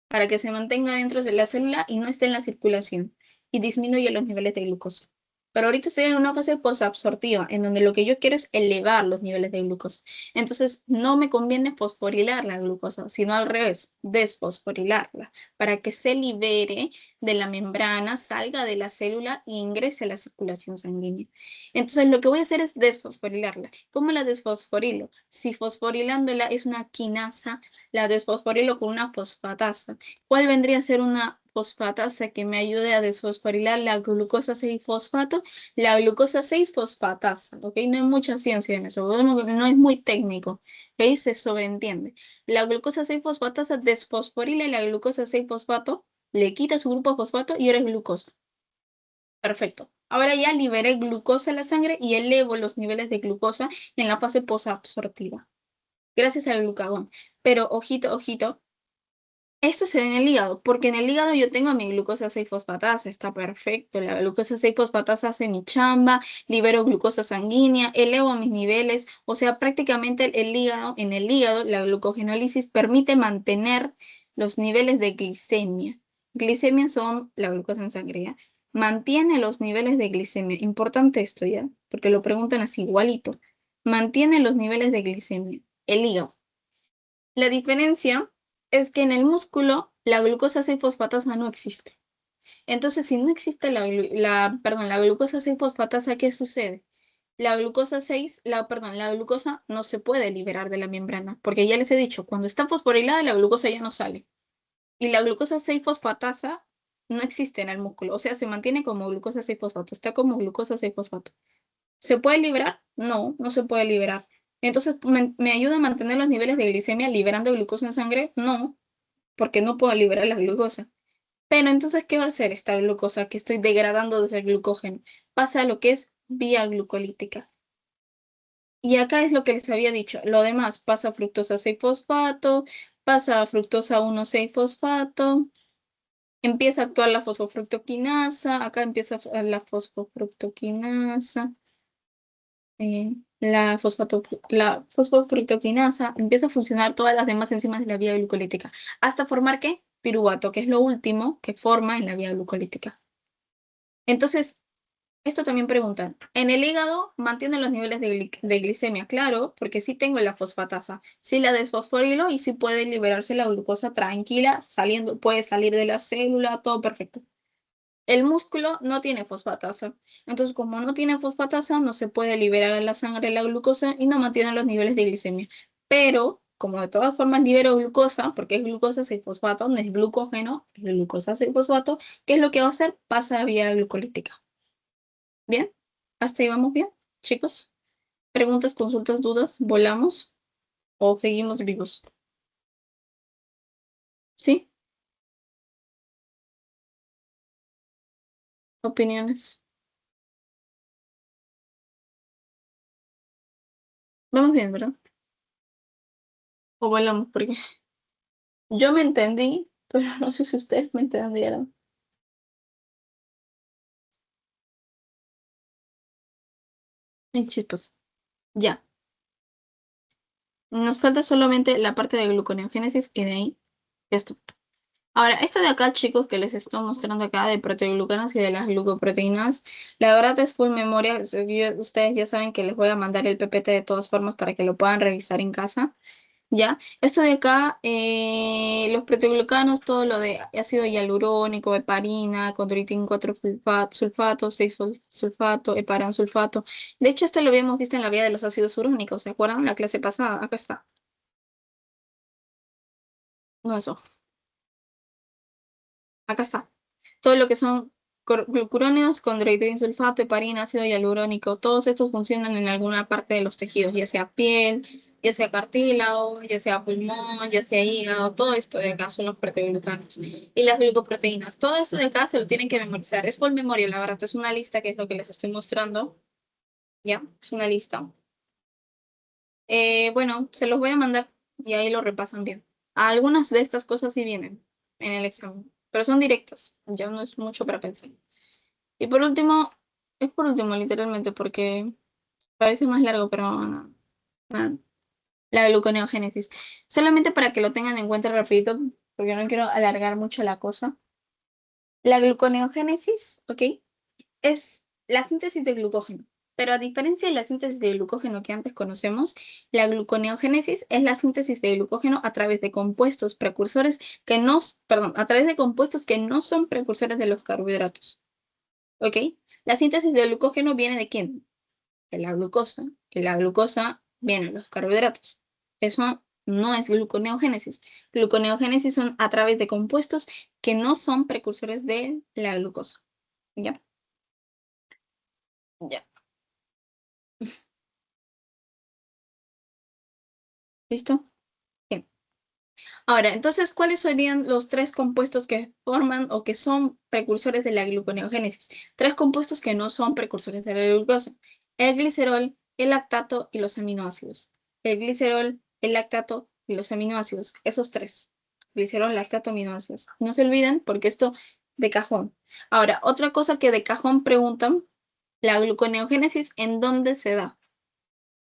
para que se mantenga dentro de la célula y no esté en la circulación y disminuye los niveles de glucosa. Pero ahorita estoy en una fase posabsortiva, en donde lo que yo quiero es elevar los niveles de glucosa. Entonces, no me conviene fosforilar la glucosa, sino al revés, desfosforilarla, para que se libere de la membrana, salga de la célula e ingrese a la circulación sanguínea. Entonces, lo que voy a hacer es desfosforilarla. ¿Cómo la desfosforilo? Si fosforilándola es una quinasa, la desfosforilo con una fosfatasa. ¿Cuál vendría a ser una fosfatasa que me ayude a desfosforilar la glucosa 6-fosfato? La glucosa 6-fosfatasa, ¿ok? No hay mucha ciencia en eso, no es muy técnico, ¿ok? Se sobreentiende. La glucosa 6-fosfatasa desfosforila la glucosa 6-fosfato, le quita su grupo fosfato y ahora es glucosa. Perfecto. Ahora ya liberé glucosa en la sangre y elevo los niveles de glucosa en la fase posabsortiva, gracias al glucagón. Pero ojito, ojito, esto se ve en el hígado, porque en el hígado yo tengo mi glucosa 6-fosfatasa, está perfecto. La glucosa 6-fosfatasa hace mi chamba, libero glucosa sanguínea, elevo mis niveles, o sea, prácticamente el hígado, en el hígado, la glucogenólisis permite mantener los niveles de glicemia. Glicemia son la glucosa en sangre, ¿ya? Mantiene los niveles de glicemia. Importante esto, ¿ya? Porque lo preguntan así, igualito. Mantiene los niveles de glicemia, el hígado. La diferencia es que en el músculo la glucosa 6-fosfatasa no existe. Entonces, si no existe la glucosa 6-fosfatasa, ¿qué sucede? La glucosa 6, la glucosa no se puede liberar de la membrana, porque ya les he dicho, cuando está fosforilada, la glucosa ya no sale. Y la glucosa 6-fosfatasa no existe en el músculo, o sea, se mantiene como glucosa 6-fosfato, está como glucosa 6-fosfato. ¿Se puede liberar? No, no se puede liberar. Entonces, ¿me ayuda a mantener los niveles de glicemia liberando glucosa en sangre? No, porque no puedo liberar la glucosa. Pero entonces, ¿qué va a hacer esta glucosa que estoy degradando desde el glucógeno? Pasa a lo que es vía glucolítica. Y acá es lo que les había dicho. Lo demás pasa a fructosa 6-fosfato, pasa a fructosa 1,6-fosfato, empieza a actuar la fosfofructoquinasa, acá empieza la fosfofructoquinasa. La fosfofructoquinasa empieza a funcionar todas las demás enzimas de la vía glucolítica, hasta formar ¿qué? Piruvato, que es lo último que forma en la vía glucolítica. Entonces, esto también preguntan, ¿en el hígado mantiene los niveles de glicemia? Claro, porque sí tengo la fosfatasa, sí la desfosforilo y sí puede liberarse la glucosa tranquila, saliendo, puede salir de la célula, todo perfecto. El músculo no tiene fosfatasa. Entonces, como no tiene fosfatasa, no se puede liberar a la sangre la glucosa y no mantiene los niveles de glicemia. Pero, como de todas formas libero glucosa, porque es glucosa 6-fosfato, no es glucógeno, es glucosa 6-fosfato, ¿qué es lo que va a hacer? Pasa a vía glucolítica. ¿Bien? ¿Hasta ahí vamos bien, chicos? ¿Preguntas, consultas, dudas? ¿Volamos o seguimos vivos? opiniones. Vamos bien, ¿verdad? O volvamos, porque yo me entendí, pero no sé si ustedes me entendieron. Ay, chispas. Ya. Nos falta solamente la parte de gluconeogénesis y de ahí esto. Ahora, esto de acá, chicos, que les estoy mostrando acá de proteoglucanos y de las glucoproteínas, la verdad es full memoria. Ustedes ya saben que les voy a mandar el PPT de todas formas para que lo puedan revisar en casa. ¿Ya? Esto de acá, los proteoglucanos, todo lo de ácido hialurónico, heparina, condroitin 4 sulfato, 6 sulfato, heparan sulfato. De hecho, esto lo habíamos visto en la vía de los ácidos urónicos, ¿se acuerdan? La clase pasada, acá está. No eso, acá está. Todo lo que son glucurónidos, condroitin sulfato, heparina, ácido hialurónico, todos estos funcionan en alguna parte de los tejidos, ya sea piel, ya sea cartílago, ya sea pulmón, ya sea hígado, todo esto de acá son los proteoglucanos. Y las glucoproteínas, todo esto de acá se lo tienen que memorizar. Es por memoria, la verdad, es una lista que es lo que les estoy mostrando, ¿ya? Es una lista. Bueno, se los voy a mandar y ahí lo repasan bien. Algunas de estas cosas sí vienen en el examen, pero son directas, ya no es mucho para pensar. Y por último, es por último literalmente porque parece más largo, pero no, no. La gluconeogénesis. Solamente para que lo tengan en cuenta rapidito, porque no quiero alargar mucho la cosa. La gluconeogénesis, ¿ok? Es la síntesis de glucógeno. Pero a diferencia de la síntesis de glucógeno que antes conocemos, la gluconeogénesis es la síntesis de glucógeno a través de compuestos precursores que no, perdón, a través de compuestos que no son precursores de los carbohidratos. ¿Ok? La síntesis de glucógeno viene de quién? De la glucosa. Que la glucosa viene de los carbohidratos. Eso no es gluconeogénesis. Gluconeogénesis son a través de compuestos que no son precursores de la glucosa. ¿Ya? Ya. ¿Listo? Bien. Ahora, entonces, ¿cuáles serían los tres compuestos que forman o que son precursores de la gluconeogénesis? Tres compuestos que no son precursores de la glucosa. El glicerol, el lactato y los aminoácidos. El glicerol, el lactato y los aminoácidos. Esos tres. Glicerol, lactato, aminoácidos. No se olviden porque esto de cajón. Ahora, otra cosa que de cajón preguntan, la gluconeogénesis, ¿en dónde se da?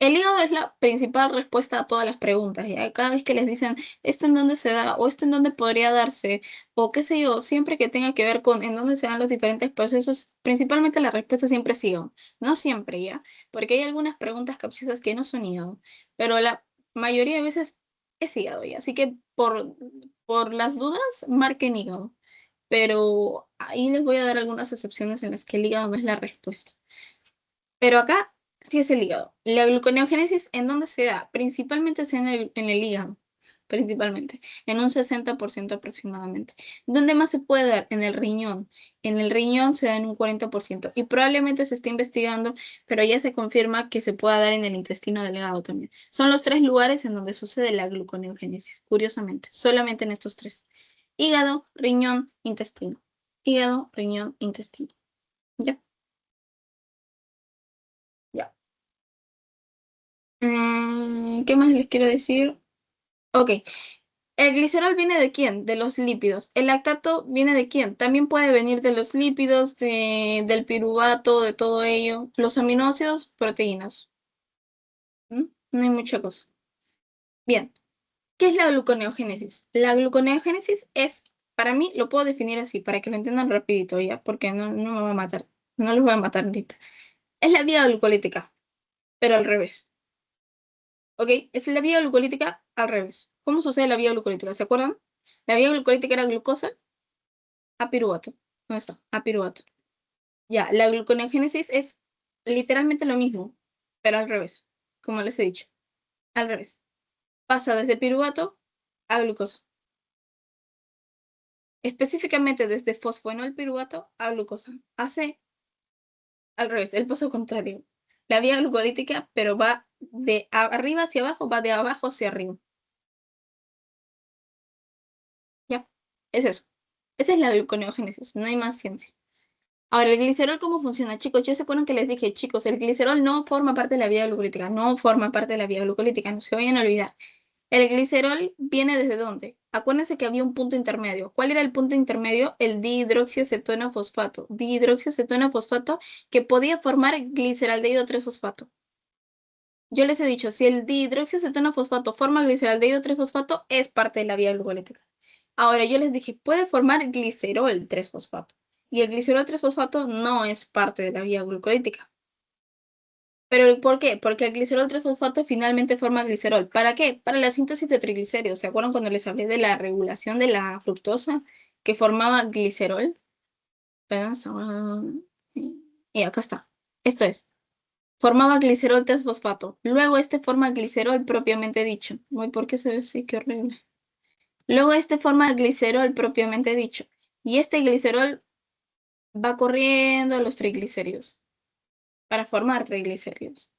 El hígado es la principal respuesta a todas las preguntas. ¿Ya? Cada vez que les dicen esto en dónde se da o esto en dónde podría darse o qué sé yo, siempre que tenga que ver con en dónde se dan los diferentes procesos, principalmente la respuesta siempre es hígado. No siempre, ¿ya? Porque hay algunas preguntas capciosas que no son hígado, pero la mayoría de veces es hígado, ¿ya? Así que por las dudas, marquen hígado. Pero ahí les voy a dar algunas excepciones en las que el hígado no es la respuesta. Pero acá sí es el hígado. La gluconeogénesis, ¿en dónde se da? Principalmente se da en el hígado, principalmente, en un 60% aproximadamente. ¿Dónde más se puede dar? En el riñón. En el riñón se da en un 40% y probablemente se esté investigando, pero ya se confirma que se pueda dar en el intestino delgado también. Son los tres lugares en donde sucede la gluconeogénesis, curiosamente, solamente en estos tres. Hígado, riñón, intestino. Hígado, riñón, intestino. ¿Ya? Ya. ¿Qué más les quiero decir? Ok, ¿el glicerol viene de quién? De los lípidos. ¿El lactato viene de quién? También puede venir de los lípidos, del piruvato, de todo ello. Los aminoácidos, proteínas. ¿Mm? No hay mucha cosa. Bien, ¿qué es la gluconeogénesis? La gluconeogénesis es, para mí, lo puedo definir así, para que lo entiendan rapidito, ¿ya? Porque no me va a matar. No los voy a matar ahorita. Es la vía glucolítica, pero al revés. ¿Ok? Es la vía glucolítica al revés. ¿Cómo sucede la vía glucolítica? ¿Se acuerdan? La vía glucolítica era glucosa a piruvato. ¿Dónde está? A piruvato. Ya, la gluconeogénesis es literalmente lo mismo, pero al revés, como les he dicho. Al revés. Pasa desde piruvato a glucosa. Específicamente desde fosfonol-piruvato a glucosa. Hace al revés, el paso contrario. La vía glucolítica, pero va de arriba hacia abajo, va de abajo hacia arriba. ¿Ya? Es eso. Esa es la gluconeogénesis, no hay más ciencia. Ahora, ¿el glicerol cómo funciona? Chicos, yo se acuerdan que les dije, chicos, el glicerol no forma parte de la vía glucolítica, no forma parte de la vía glucolítica, no se vayan a olvidar. El glicerol viene ¿desde dónde? Acuérdense que había un punto intermedio. ¿Cuál era el punto intermedio? El dihidroxiacetona fosfato. Dihidroxiacetona fosfato que podía formar gliceraldehído 3-fosfato. Yo les he dicho, si el dihidroxiacetona fosfato forma gliceraldehído 3-fosfato, es parte de la vía glucolítica. Ahora, yo les dije, puede formar glicerol 3-fosfato. Y el glicerol 3-fosfato no es parte de la vía glucolítica. ¿Pero por qué? Porque el glicerol 3-fosfato finalmente forma glicerol. ¿Para qué? Para la síntesis de triglicéridos. ¿Se acuerdan cuando les hablé de la regulación de la fructosa que formaba glicerol? Y acá está. Esto es. Formaba glicerol 3-fosfato. Luego este forma glicerol propiamente dicho. Uy, ¿por qué se ve así? Qué horrible. Luego este forma glicerol propiamente dicho. Y este glicerol va corriendo a los triglicéridos para formar triglicéridos.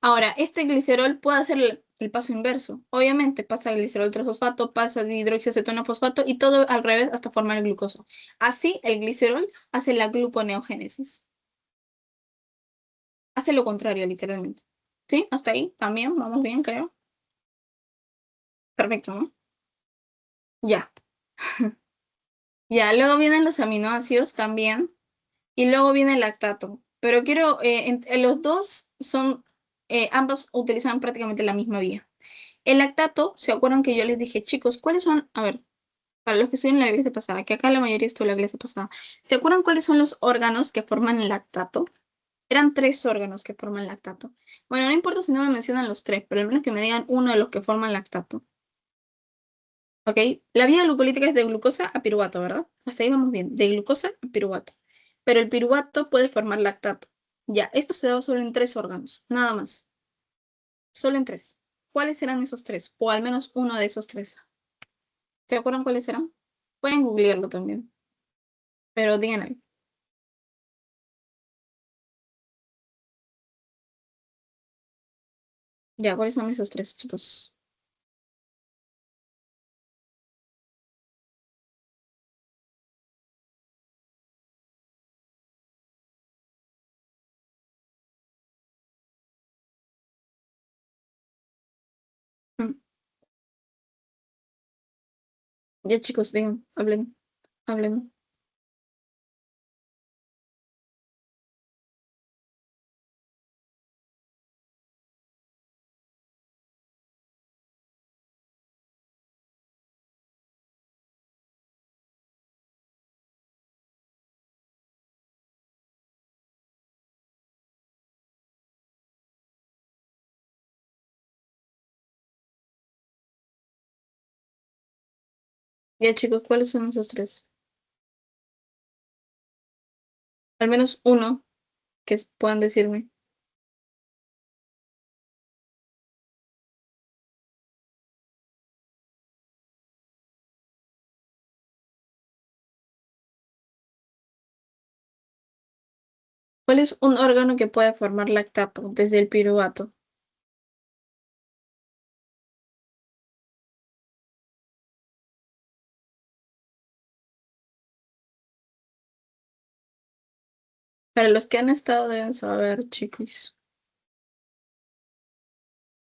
Ahora, este glicerol puede hacer el paso inverso. Obviamente, pasa glicerol 3-fosfato, pasa dihidroxiacetona fosfato y todo al revés hasta formar el glucoso. Así, el glicerol hace la gluconeogénesis. Hace lo contrario, literalmente. ¿Sí? Hasta ahí también, vamos bien, creo. Perfecto, ¿no? Ya. Ya, luego vienen los aminoácidos también. Y luego viene el lactato. Pero quiero, los dos son, ambos utilizan prácticamente la misma vía. El lactato, ¿se acuerdan que yo les dije, chicos, cuáles son? A ver, para los que estuvieron en la clase pasada, que acá la mayoría estuvo en la clase pasada, ¿se acuerdan cuáles son los órganos que forman el lactato? Eran 3 órganos que forman lactato. Bueno, no importa si no me mencionan los 3, pero al menos que me digan uno de los que forman lactato. ¿Ok? La vía glucolítica es de glucosa a piruvato, ¿verdad? Hasta ahí vamos bien, de glucosa a piruvato. Pero el piruvato puede formar lactato. Ya, esto se da solo en 3 órganos, nada más. Solo en 3. ¿Cuáles serán esos 3? O al menos uno de esos 3. ¿Se acuerdan cuáles serán? Pueden googlearlo también, pero díganme. Ya, ¿cuáles son esos 3, chicos? Mm, Ya, chicos, digan, hablen, hablen. Ya, chicos, ¿cuáles son esos 3? Al menos uno que puedan decirme. ¿Cuál es un órgano que puede formar lactato desde el piruvato? Para los que han estado deben saber, chicos.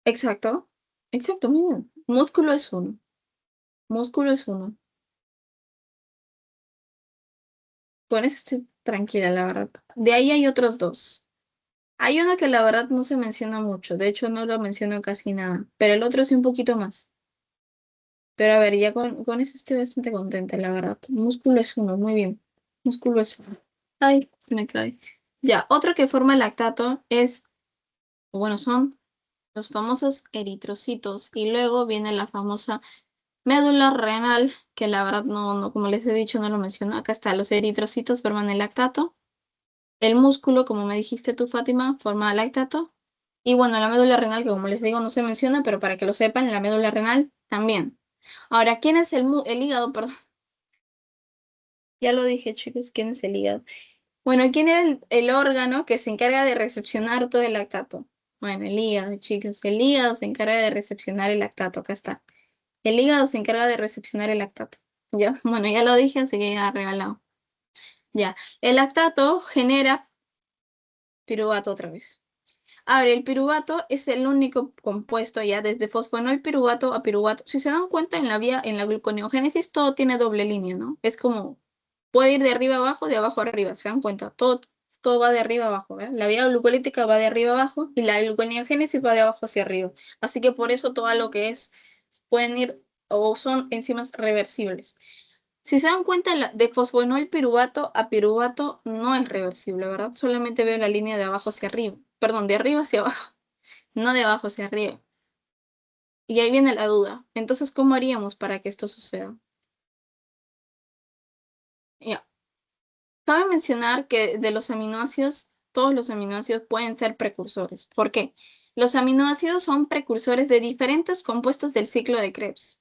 Exacto, exacto, muy bien. Músculo es uno. Músculo es uno. Con eso estoy tranquila, la verdad. De ahí hay otros 2. Hay uno que la verdad no se menciona mucho, de hecho no lo menciono casi nada, pero el otro sí un poquito más. Pero a ver, ya con eso estoy bastante contenta, la verdad. Músculo es uno, muy bien. Músculo es uno. Ay, se me cae. Ya, otro que forma el lactato es, bueno, son los famosos eritrocitos y luego viene la famosa médula renal, que la verdad no, como les he dicho, no lo menciono. Acá está, los eritrocitos forman el lactato. El músculo, como me dijiste tú, Fátima, forma lactato. Y bueno, la médula renal, que como les digo, no se menciona, pero para que lo sepan, la médula renal también. Ahora, ¿quién es el hígado? Perdón, ya lo dije, chicos, ¿quién es el hígado? Bueno, ¿quién era el órgano que se encarga de recepcionar todo el lactato? Bueno, el hígado, chicos. El hígado se encarga de recepcionar el lactato. Acá está. El hígado se encarga de recepcionar el lactato. ¿Ya? Bueno, ya lo dije, así que ya regalado. Ya, el lactato genera piruvato otra vez. Ahora, el piruvato es el único compuesto ya desde fosfonol piruvato a piruvato. Si se dan cuenta en la gluconeogénesis todo tiene doble línea, ¿no? Es como, puede ir de arriba a abajo, de abajo a arriba, ¿se dan cuenta? Todo va de arriba a abajo, ¿verdad? La vía glucolítica va de arriba a abajo y la gluconeogénesis va de abajo hacia arriba. Así que por eso todo lo que es, pueden ir o son enzimas reversibles. Si se dan cuenta, de fosfonol piruvato a piruvato no es reversible, ¿verdad? Solamente veo la línea de abajo hacia arriba. Perdón, de arriba hacia abajo, no de abajo hacia arriba. Y ahí viene la duda. Entonces, ¿cómo haríamos para que esto suceda? Ya. Cabe mencionar que de los aminoácidos, todos los aminoácidos pueden ser precursores. ¿Por qué? Los aminoácidos son precursores de diferentes compuestos del ciclo de Krebs.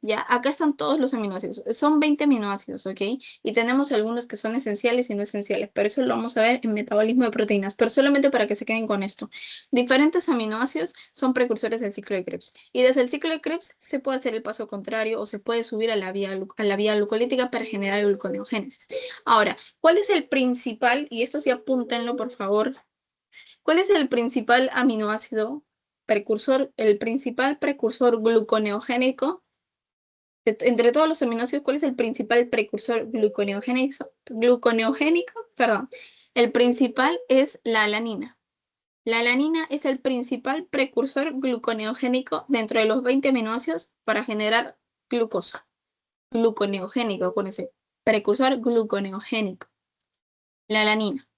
Ya, acá están todos los aminoácidos. Son 20 aminoácidos, ¿ok? Y tenemos algunos que son esenciales y no esenciales, pero eso lo vamos a ver en metabolismo de proteínas, pero solamente para que se queden con esto. Diferentes aminoácidos son precursores del ciclo de Krebs. Y desde el ciclo de Krebs se puede hacer el paso contrario o se puede subir a la vía glucolítica para generar gluconeogénesis. Ahora, ¿cuál es el principal? Y esto sí apúntenlo, por favor. ¿Cuál es el principal aminoácido precursor, el principal precursor gluconeogénico? Entre todos los aminoácidos, ¿cuál es el principal precursor gluconeogénico? Perdón. El principal es la alanina. La alanina es el principal precursor gluconeogénico dentro de los 20 aminoácidos para generar glucosa. Gluconeogénico, con ese precursor gluconeogénico. La alanina.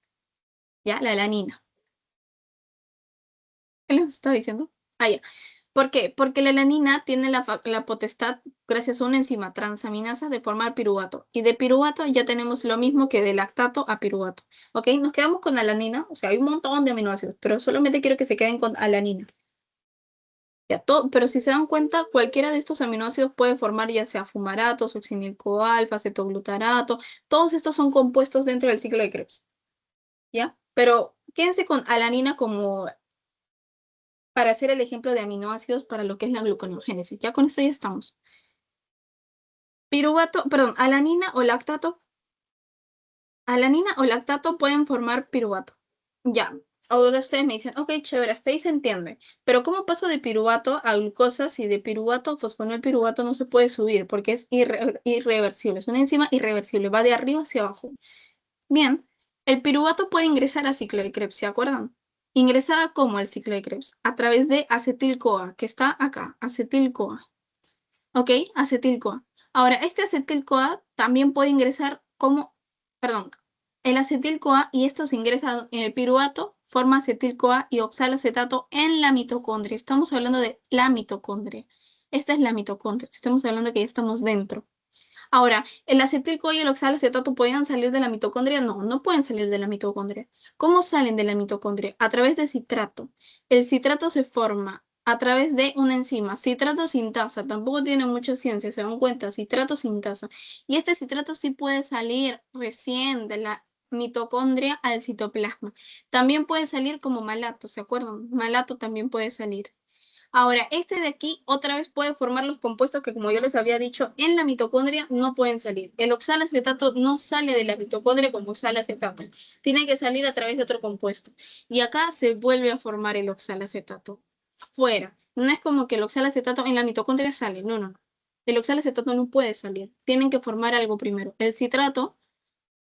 ¿Ya? La alanina. ¿Qué les estaba diciendo? Ah, ya. ¿Por qué? Porque la alanina tiene la potestad, gracias a una enzima transaminasa, de formar piruvato. Y de piruvato ya tenemos lo mismo que de lactato a piruvato. ¿Ok? Nos quedamos con alanina. O sea, hay un montón de aminoácidos, pero solamente quiero que se queden con alanina. Ya, pero si se dan cuenta, cualquiera de estos aminoácidos puede formar ya sea fumarato, succinilcoalfa, cetoglutarato. Todos estos son compuestos dentro del ciclo de Krebs. ¿Ya? Pero quédense con alanina como para hacer el ejemplo de aminoácidos para lo que es la gluconeogénesis. Ya con esto ya estamos. Piruvato, perdón, alanina o lactato pueden formar piruvato. Ya, ahora ustedes me dicen, ok, chévere, hasta ahí se entiende. Pero ¿cómo paso de piruvato a glucosa si de piruvato a fosfonol piruvato no se puede subir? Porque es irreversible, es una enzima irreversible, va de arriba hacia abajo. Bien, el piruvato puede ingresar a ciclo de Krebs, ¿se acuerdan? Ingresada como al ciclo de Krebs, a través de acetil-CoA, que está acá, acetil-CoA. ¿Ok? Acetil-CoA. Ahora, este acetil-CoA también puede ingresar como, perdón, el acetil-CoA y esto se ingresa en el piruvato, forma acetil-CoA y oxalacetato en la mitocondria. Estamos hablando de la mitocondria. Esta es la mitocondria. Estamos hablando que ya estamos dentro. Ahora, ¿el acetil-CoA y el oxalacetato podían salir de la mitocondria? No, no pueden salir de la mitocondria. ¿Cómo salen de la mitocondria? A través de citrato. El citrato se forma a través de una enzima, citrato sintasa. Tampoco tiene mucha ciencia, se dan cuenta, citrato sintasa. Y este citrato sí puede salir recién de la mitocondria al citoplasma. También puede salir como malato, ¿se acuerdan? Malato también puede salir. Ahora, este de aquí otra vez puede formar los compuestos que, como yo les había dicho, en la mitocondria no pueden salir. El oxalacetato no sale de la mitocondria como oxalacetato. Tiene que salir a través de otro compuesto. Y acá se vuelve a formar el oxalacetato. Fuera. No es como que el oxalacetato en la mitocondria sale. No, no. El oxalacetato no puede salir. Tienen que formar algo primero. El citrato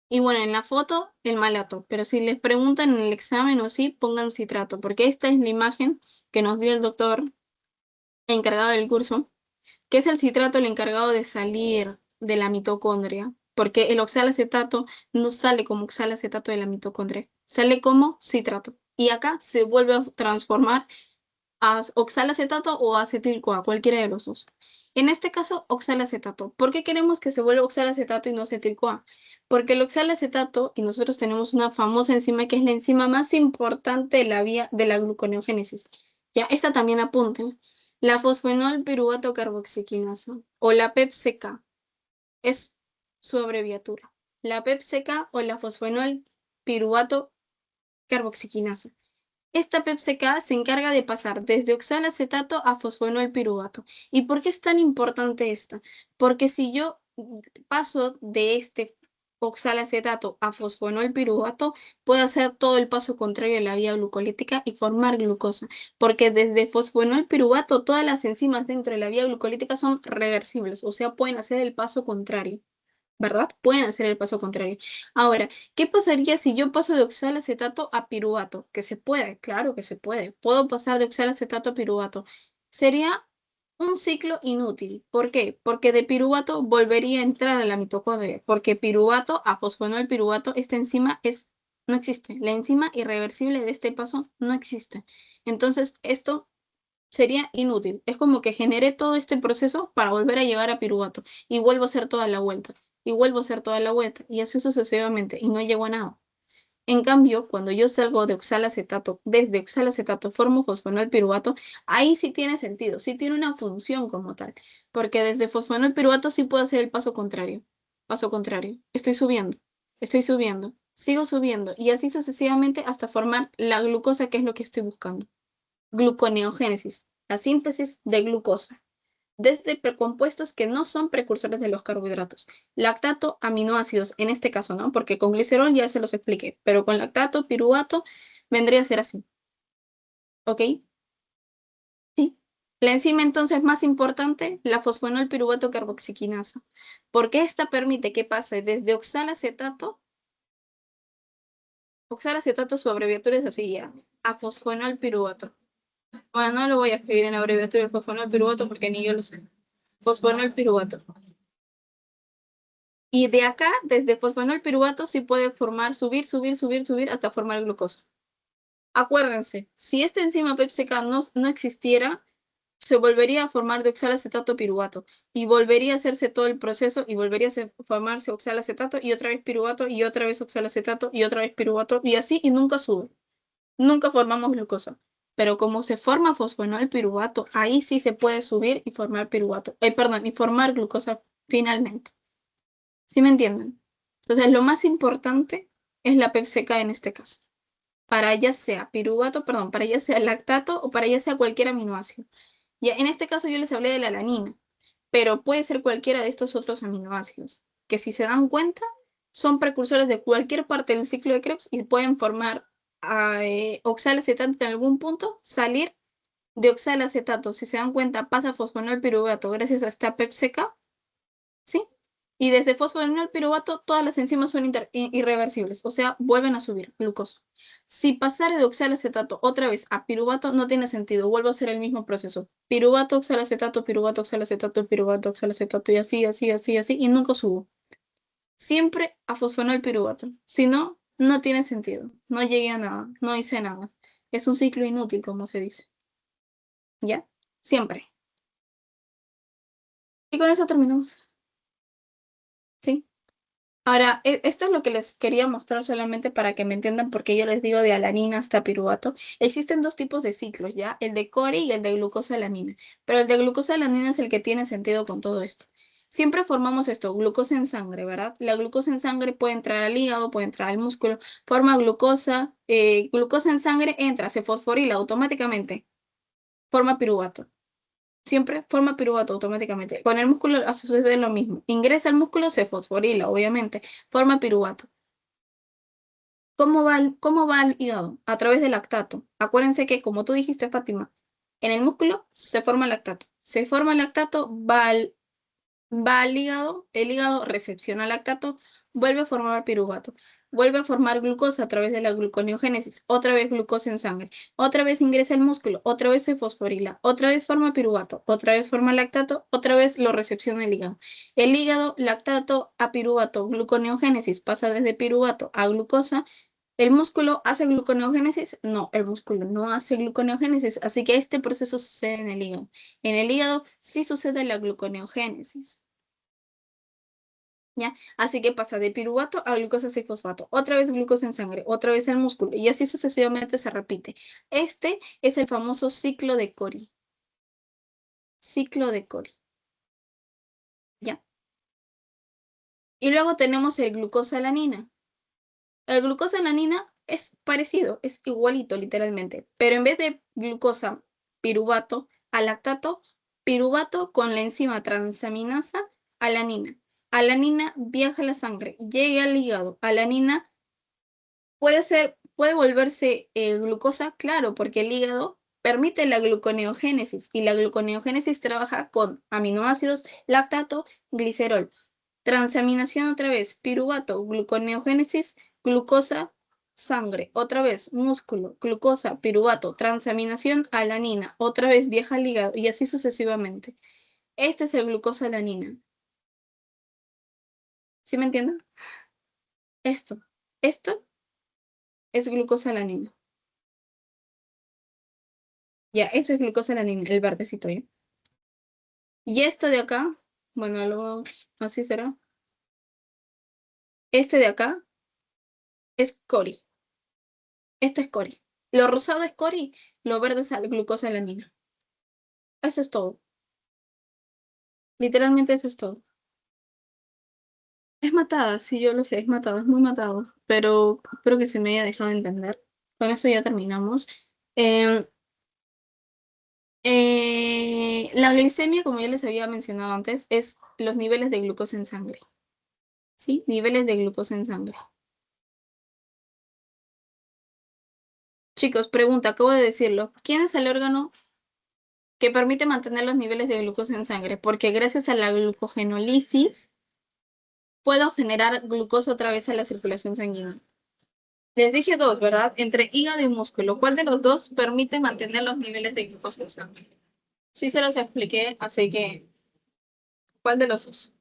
y bueno, en la foto, el malato. Pero si les preguntan en el examen o así, pongan citrato. Porque esta es la imagen que nos dio el doctor encargado del curso, que es el citrato el encargado de salir de la mitocondria, porque el oxalacetato no sale como oxalacetato de la mitocondria, sale como citrato. Y acá se vuelve a transformar a oxalacetato o acetil-CoA, cualquiera de los dos. En este caso, oxalacetato. ¿Por qué queremos que se vuelva oxalacetato y no acetil-CoA? Porque el oxalacetato, y nosotros tenemos una famosa enzima que es la enzima más importante de la vía de la gluconeogénesis. Ya, esta también apunten. La fosfenol piruvato carboxiquinasa o la PEPCK es su abreviatura. La PEPCK o la fosfenol piruvato carboxiquinasa. Esta PEPCK se encarga de pasar desde oxalacetato a fosfonol piruvato. ¿Y por qué es tan importante esta? Porque si yo paso de este oxalacetato a fosfonolpiruvato, puede hacer todo el paso contrario a la vía glucolítica y formar glucosa, porque desde fosfonolpiruvato todas las enzimas dentro de la vía glucolítica son reversibles, o sea, pueden hacer el paso contrario, ¿verdad? Pueden hacer el paso contrario. Ahora, ¿qué pasaría si yo paso de oxalacetato a piruvato? Que se puede, claro que se puede. Puedo pasar de oxalacetato a piruvato. Sería un ciclo inútil. ¿Por qué? Porque de piruvato volvería a entrar a la mitocondria, porque piruvato a fosfonolpiruvato, esta enzima no existe. La enzima irreversible de este paso no existe. Entonces, esto sería inútil. Es como que generé todo este proceso para volver a llegar a piruvato y vuelvo a hacer toda la vuelta y vuelvo a hacer toda la vuelta y así sucesivamente y no llego a nada. En cambio, cuando yo salgo de oxalacetato, desde oxalacetato formo fosfonolpiruvato, ahí sí tiene sentido, sí tiene una función como tal, porque desde fosfonolpiruvato sí puedo hacer el paso contrario, estoy subiendo, sigo subiendo y así sucesivamente hasta formar la glucosa que es lo que estoy buscando. Gluconeogénesis, la síntesis de glucosa, desde compuestos que no son precursores de los carbohidratos. Lactato, aminoácidos, en este caso, ¿no? Porque con glicerol ya se los expliqué, pero con lactato, piruvato, vendría a ser así. ¿Ok? Sí. La enzima entonces más importante, la fosfonolpiruvato carboxiquinasa, porque esta permite que pase desde oxalacetato su abreviatura es así ya, a fosfonolpiruvato. Bueno, no lo voy a escribir en la abreviatura del fosfonolpiruvato porque ni yo lo sé. Fosfonolpiruvato. Y de acá, desde fosfonolpiruvato, sí puede formar, subir hasta formar glucosa. Acuérdense, si esta enzima PepsiK no existiera, se volvería a formar de oxalacetato piruvato y volvería a hacerse todo el proceso y volvería a formarse oxalacetato y otra vez piruvato y otra vez oxalacetato y otra vez piruvato y así y nunca sube. Nunca formamos glucosa. Pero como se forma fosfonolpiruvato, ahí sí se puede subir y formar piruvato. Perdón, y formar glucosa finalmente. ¿Sí me entienden? Entonces, lo más importante es la PepsiK en este caso. Para ya sea piruvato, perdón, para ya sea lactato o para ya sea cualquier aminoácido. Ya en este caso yo les hablé de la alanina, pero puede ser cualquiera de estos otros aminoácidos, que si se dan cuenta, son precursores de cualquier parte del ciclo de Krebs y pueden formar oxalacetato en algún punto, salir de oxalacetato. Si se dan cuenta, pasa a fosfonolpiruvato gracias a esta PepsiK, ¿sí? Y desde fosfonolpiruvato todas las enzimas son irreversibles, o sea, vuelven a subir glucosa. Si pasara de oxalacetato otra vez a piruvato, no tiene sentido, vuelvo a hacer el mismo proceso. Piruvato, oxalacetato, piruvato, oxalacetato, piruvato, oxalacetato, y así, y nunca subo. Siempre a fosfonolpiruvato. Si no, no tiene sentido. No llegué a nada, no hice nada. Es un ciclo inútil, como se dice. ¿Ya? Siempre. Y con eso terminamos. ¿Sí? Ahora, esto es lo que les quería mostrar solamente para que me entiendan por qué yo les digo de alanina hasta piruvato. Existen dos tipos de ciclos, ¿ya? El de Cori y el de glucosa-alanina. Pero el de glucosa-alanina es el que tiene sentido con todo esto. Siempre formamos esto, glucosa en sangre, ¿verdad? La glucosa en sangre puede entrar al hígado, puede entrar al músculo, forma glucosa, glucosa en sangre entra, se fosforila automáticamente, forma piruvato. Siempre forma piruvato automáticamente. Con el músculo sucede lo mismo. Ingresa al músculo, se fosforila, obviamente. Forma piruvato. Cómo va al hígado? A través del lactato. Acuérdense que, como tú dijiste, Fátima, en el músculo se forma lactato. Se forma lactato, va al hígado, el hígado recepciona lactato, vuelve a formar piruvato, vuelve a formar glucosa a través de la gluconeogénesis, otra vez glucosa en sangre, otra vez ingresa al músculo, otra vez se fosforila, otra vez forma piruvato, otra vez forma lactato, otra vez lo recepciona el hígado. El hígado, lactato a piruvato, gluconeogénesis, pasa desde piruvato a glucosa. ¿El músculo hace gluconeogénesis? No, el músculo no hace gluconeogénesis, así que este proceso sucede en el hígado. En el hígado sí sucede la gluconeogénesis. ¿Ya? Así que pasa de piruvato a glucosa 6-fosfato, otra vez glucosa en sangre, otra vez el músculo, y así sucesivamente se repite. Este es el famoso ciclo de Cori. Ciclo de Cori. ¿Ya? Y luego tenemos el glucosa-alanina. El glucosa-alanina es parecido, es igualito literalmente, pero en vez de glucosa piruvato a lactato, piruvato con la enzima transaminasa alanina. Alanina viaja a la sangre, llega al hígado. Alanina puede volverse glucosa, claro, porque el hígado permite la gluconeogénesis y la gluconeogénesis trabaja con aminoácidos, lactato, glicerol. Transaminación otra vez, piruvato, gluconeogénesis, glucosa, sangre, otra vez, músculo, glucosa, piruvato, transaminación, alanina, otra vez viaja al hígado y así sucesivamente. Este es el glucosa-alanina. ¿Sí me entienden? Esto es glucosa-alanina. Ya, eso es glucosa-alanina, el verdecito ya. Y esto de acá, bueno, así será. Este de acá es cori. Este es cori. Lo rosado es cori, lo verde es glucosa-alanina. Eso es todo. Literalmente eso es todo. Es matada, sí, yo lo sé, es matada, es muy matada, pero espero que se me haya dejado entender. Con eso ya terminamos. Em, la glicemia, como ya les había mencionado antes, es los niveles de glucosa en sangre. ¿Sí? Niveles de glucosa en sangre. Chicos, pregunta, acabo de decirlo. ¿Quién es el órgano que permite mantener los niveles de glucosa en sangre? Porque gracias a la glucogenólisis puedo generar glucosa otra vez a la circulación sanguínea. Les dije dos, ¿verdad? Entre hígado y músculo. ¿Cuál de los dos permite mantener los niveles de glucosa en sangre? Sí se los expliqué, así que ¿cuál de los dos?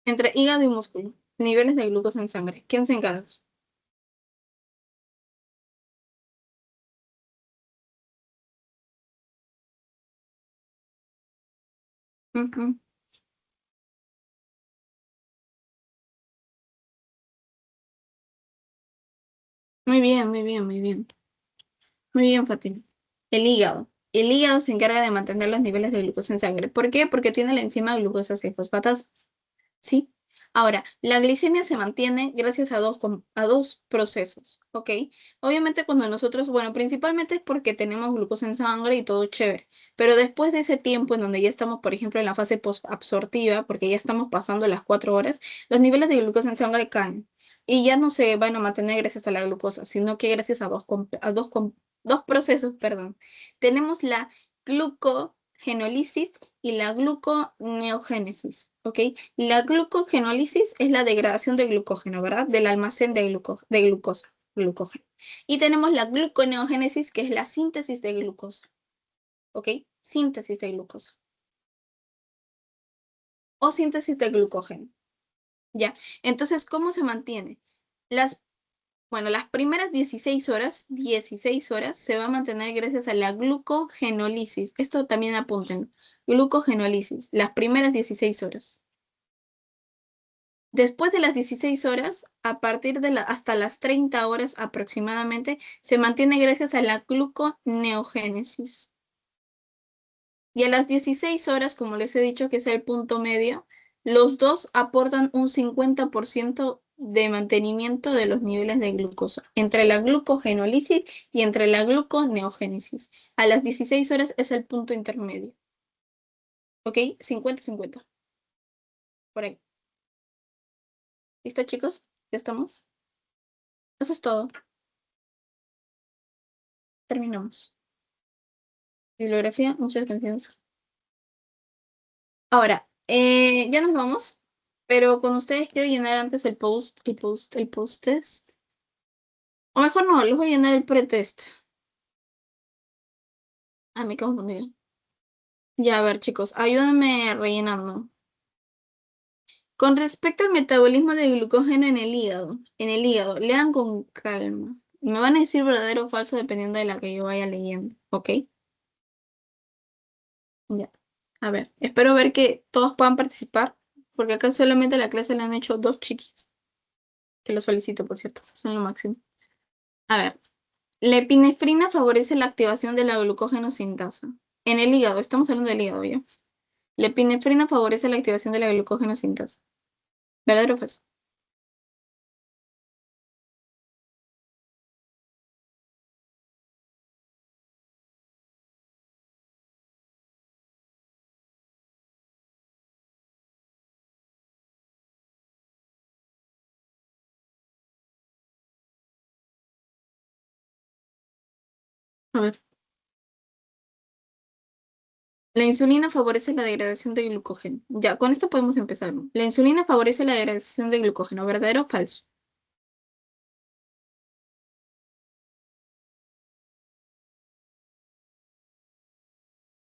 Entre hígado y músculo. Niveles de glucosa en sangre. ¿Quién se encarga? Ujú. Muy bien, muy bien, muy bien. Muy bien, Fátima. El hígado. El hígado se encarga de mantener los niveles de glucosa en sangre. ¿Por qué? Porque tiene la enzima glucosa 6-fosfatasa. ¿Sí? Ahora, la glicemia se mantiene gracias a dos procesos, ¿ok? Obviamente cuando nosotros, bueno, principalmente es porque tenemos glucosa en sangre y todo chévere, pero después de ese tiempo en donde ya estamos, por ejemplo, en la fase posabsortiva, porque ya estamos pasando las 4 horas, los niveles de glucosa en sangre caen y ya no se van a mantener gracias a la glucosa, sino que gracias a dos procesos, perdón. Tenemos la glucogenólisis y la gluconeogénesis, ¿ok? La glucogenólisis es la degradación de glucógeno, ¿verdad? Del almacén de glucosa, glucógeno. Y tenemos la gluconeogénesis, que es la síntesis de glucosa, ¿ok? Síntesis de glucosa o síntesis de glucógeno, ¿ya? Entonces, ¿cómo se mantiene? Las, bueno, las primeras 16 horas se va a mantener gracias a la glucogenólisis. Esto también apunten, glucogenólisis, las primeras 16 horas. Después de las 16 horas, a partir de hasta las 30 horas aproximadamente, se mantiene gracias a la gluconeogénesis. Y a las 16 horas, como les he dicho que es el punto medio, los dos aportan un 50% de mantenimiento de los niveles de glucosa, entre la glucogenólisis y entre la gluconeogénesis. A las 16 horas es el punto intermedio. ¿Ok? 50-50. Por ahí. ¿Listo, chicos? ¿Ya estamos? Eso es todo. Terminamos. Bibliografía, muchas gracias. Ahora, ya nos vamos, pero con ustedes quiero llenar antes el post test. O mejor no, les voy a llenar el pretest. Ah, me confundí. Ya, a ver, chicos, ayúdenme rellenando. Con respecto al metabolismo de glucógeno en el hígado, lean con calma. Me van a decir verdadero o falso dependiendo de la que yo vaya leyendo, ¿ok? Ya. A ver, espero ver que todos puedan participar, porque acá solamente la clase le han hecho 2 chiquis. Que los felicito, por cierto, son lo máximo. A ver, la epinefrina favorece la activación de la glucógeno sintasa. En el hígado, estamos hablando del hígado, ¿ya? La epinefrina favorece la activación de la glucógeno sintasa. ¿Verdadero o falso? A ver. La insulina favorece la degradación de glucógeno. Ya, con esto podemos empezar, ¿no? La insulina favorece la degradación de glucógeno. ¿Verdadero o falso?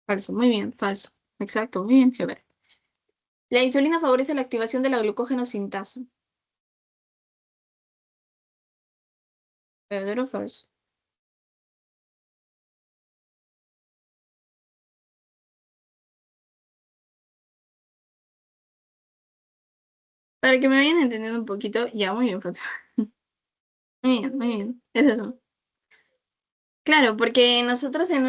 Falso. Muy bien, falso. Exacto, muy bien, Heber. La insulina favorece la activación de la glucógeno sintasa. ¿Verdadero o falso? Para que me vayan entendiendo un poquito, ya, muy bien, Fátima. Muy bien, muy bien. Es eso. Claro, porque nosotros en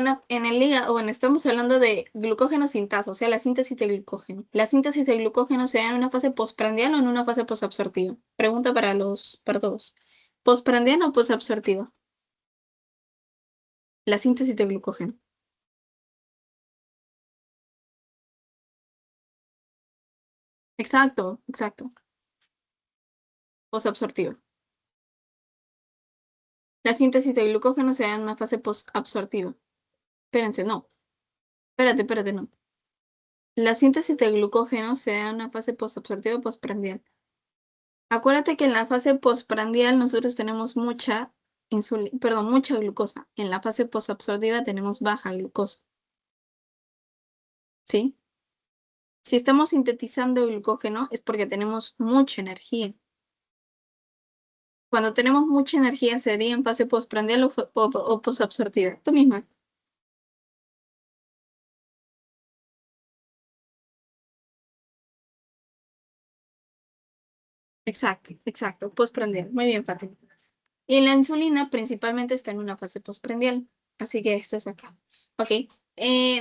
el hígado, bueno, estamos hablando de glucógeno sintasa, o sea, la síntesis de glucógeno. ¿La síntesis de glucógeno se da en una fase postprandial o en una fase posabsortiva? Pregunta para todos. ¿Postprandial o posabsortiva? La síntesis de glucógeno. Exacto, exacto. Posabsortiva. La síntesis de glucógeno se da en una fase posabsortiva. Espérense, no. Espérate, no. La síntesis de glucógeno se da en una fase posabsortiva o postprandial. Acuérdate que en la fase postprandial nosotros tenemos mucha perdón, mucha glucosa. En la fase posabsortiva tenemos baja glucosa, ¿sí? Si estamos sintetizando glucógeno es porque tenemos mucha energía. Cuando tenemos mucha energía sería en fase postprandial o posabsortiva. Tú misma. Exacto, exacto. Postprandial. Muy bien, Fátima. Y la insulina principalmente está en una fase postprandial, así que esto es acá. Ok.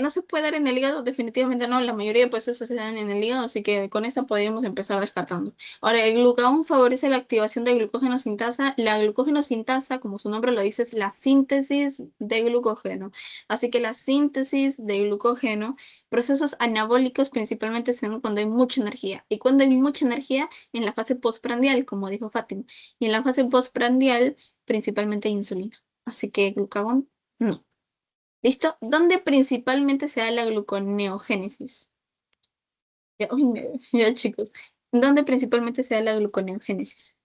No se puede dar en el hígado, definitivamente no. La mayoría de procesos se dan en el hígado, así que con esta podríamos empezar descartando. Ahora, el glucagón favorece la activación de glucógeno sintasa. La glucógeno sintasa, como su nombre lo dice, es la síntesis de glucógeno. Así que la síntesis de glucógeno, procesos anabólicos principalmente se dan cuando hay mucha energía. Y cuando hay mucha energía, en la fase postprandial, como dijo Fátima. Y en la fase postprandial, principalmente insulina. Así que glucagón, no. ¿Listo? ¿Dónde principalmente se da la gluconeogénesis? Ya, uy, ya, chicos. ¿Dónde principalmente se da la gluconeogénesis?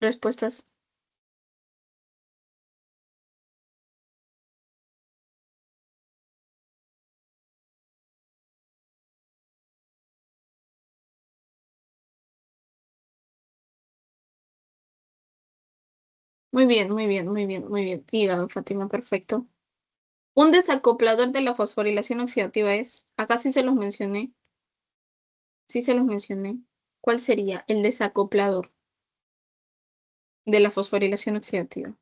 Respuestas. Muy bien, muy bien, muy bien, muy bien. Hígado, Fátima, perfecto. Un desacoplador de la fosforilación oxidativa es, acá sí se los mencioné, sí se los mencioné. ¿Cuál sería el desacoplador de la fosforilación oxidativa?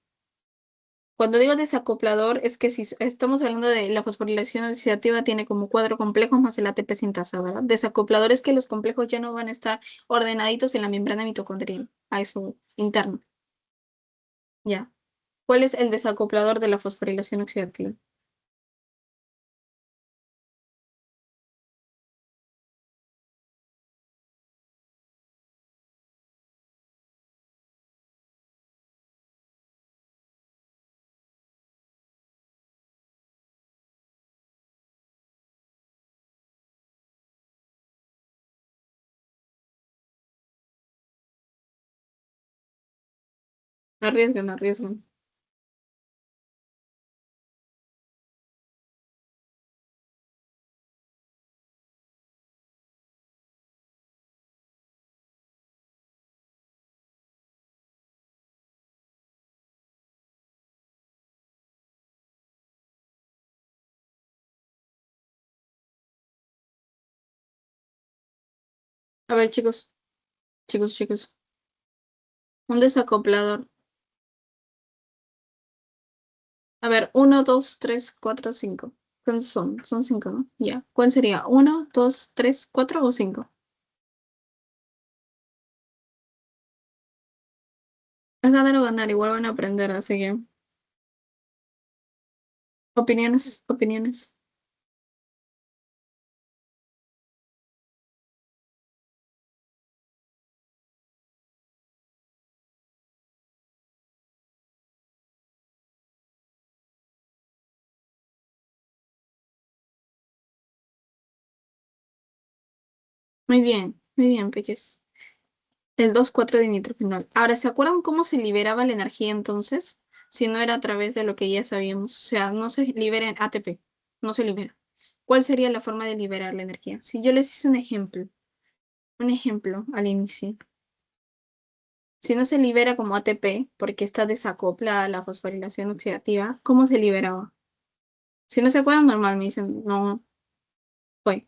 Cuando digo desacoplador, es que si estamos hablando de la fosforilación oxidativa, tiene como cuatro complejos más el ATP sintasa, ¿verdad? Desacoplador es que los complejos ya no van a estar ordenaditos en la membrana mitocondrial, a eso interno, ya. ¿Cuál es el desacoplador de la fosforilación oxidativa? No arriesguen, no arriesguen. A ver, chicos. Un desacoplador. A ver, uno, dos, tres, cuatro, cinco. ¿Cuántos son? Son cinco, ¿no? Ya. ¿Cuál sería? ¿Uno, dos, tres, cuatro o cinco? Es ganar o ganar, igual van a aprender, así que. Opiniones. muy bien, peques. El 2,4 de nitrógeno. Ahora, ¿se acuerdan cómo se liberaba la energía entonces? Si no era a través de lo que ya sabíamos. O sea, no se libera en ATP. No se libera. ¿Cuál sería la forma de liberar la energía? Si yo les hice un ejemplo al inicio. Si no se libera como ATP, porque está desacoplada la fosforilación oxidativa, ¿cómo se liberaba? Si no se acuerdan, normal, me dicen, no, fue.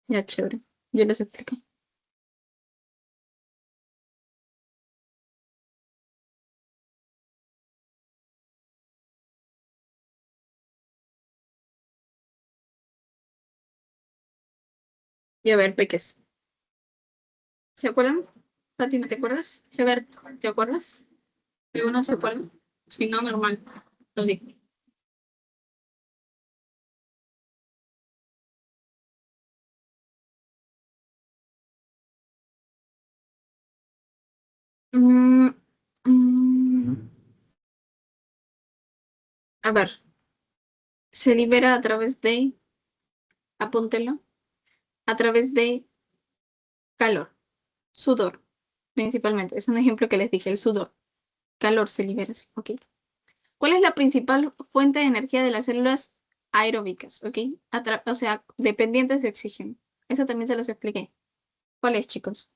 Ya, chévere. Yo les explico. Y a ver, peques. ¿Se acuerdan? Fátima, ¿te acuerdas? Hebert, ¿te acuerdas? ¿Alguno se acuerda? Si no, normal. Lo digo. Mm, mm, a ver, se libera a través de, apúntelo, a través de calor, sudor, principalmente. Es un ejemplo que les dije, el sudor. Calor se libera así, ¿ok? ¿Cuál es la principal fuente de energía de las células aeróbicas? ¿Ok? O sea, dependientes de oxígeno. Eso también se los expliqué. ¿Cuál es, chicos?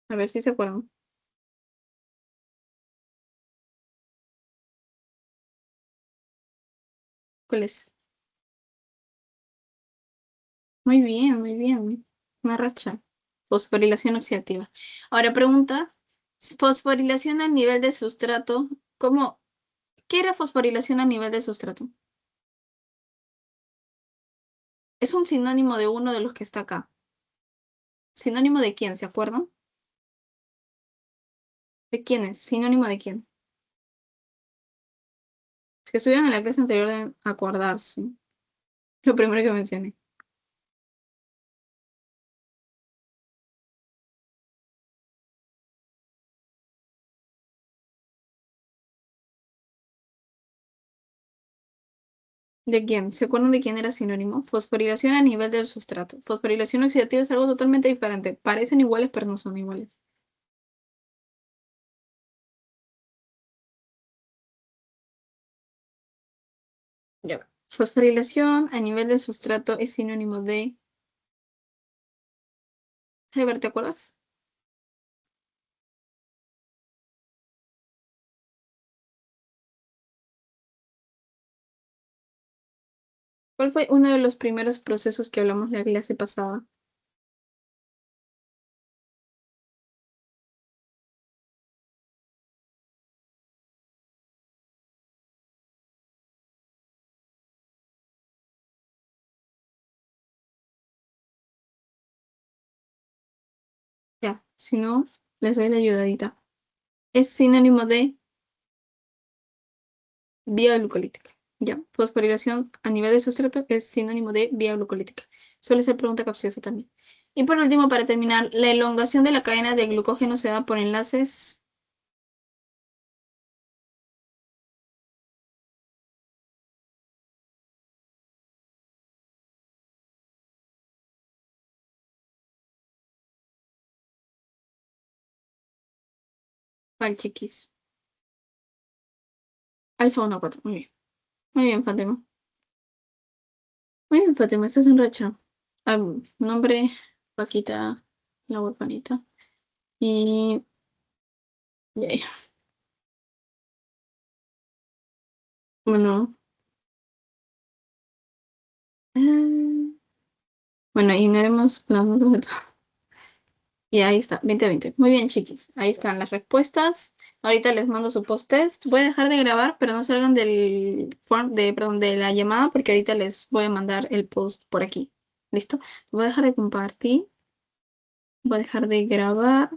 A ver si se acuerdan. ¿Cuál es? Muy bien, muy bien. Una racha. Fosforilación oxidativa. Ahora pregunta, fosforilación a nivel de sustrato. ¿Cómo? ¿Qué era fosforilación a nivel de sustrato? Es un sinónimo de uno de los que está acá. ¿Sinónimo de quién? ¿Se acuerdan? ¿De quién es? ¿Sinónimo de quién? Es que estuvieron en la clase anterior de acordarse. Lo primero que mencioné. ¿De quién? ¿Se acuerdan de quién era sinónimo? Fosforilación a nivel del sustrato. Fosforilación oxidativa es algo totalmente diferente. Parecen iguales, pero no son iguales. Ya va. Fosforilación a nivel del sustrato es sinónimo de... Heber, ¿te acuerdas? ¿Cuál fue uno de los primeros procesos que hablamos la clase pasada? Ya, si no, les doy la ayudadita. Es sinónimo de vía glucolítica. Ya, fosforilación a nivel de sustrato es sinónimo de vía glucolítica. Suele ser pregunta capciosa también. Y por último, para terminar, la elongación de la cadena de glucógeno se da por enlaces. ¿Cuál, chiquis? Alfa 1 4. Muy bien. Muy bien, Fátima. Muy bien, Fátima, estás en racha. Nombre, Paquita, la huerfanita. Y... ya, ya. Bueno. Bueno, ignoremos las notas de todo. Y ahí está, 2020. Muy bien, chiquis. Ahí están las respuestas. Ahorita les mando su post-test. Voy a dejar de grabar, pero no salgan perdón, de la llamada porque ahorita les voy a mandar el post por aquí. ¿Listo? Voy a dejar de compartir. Voy a dejar de grabar.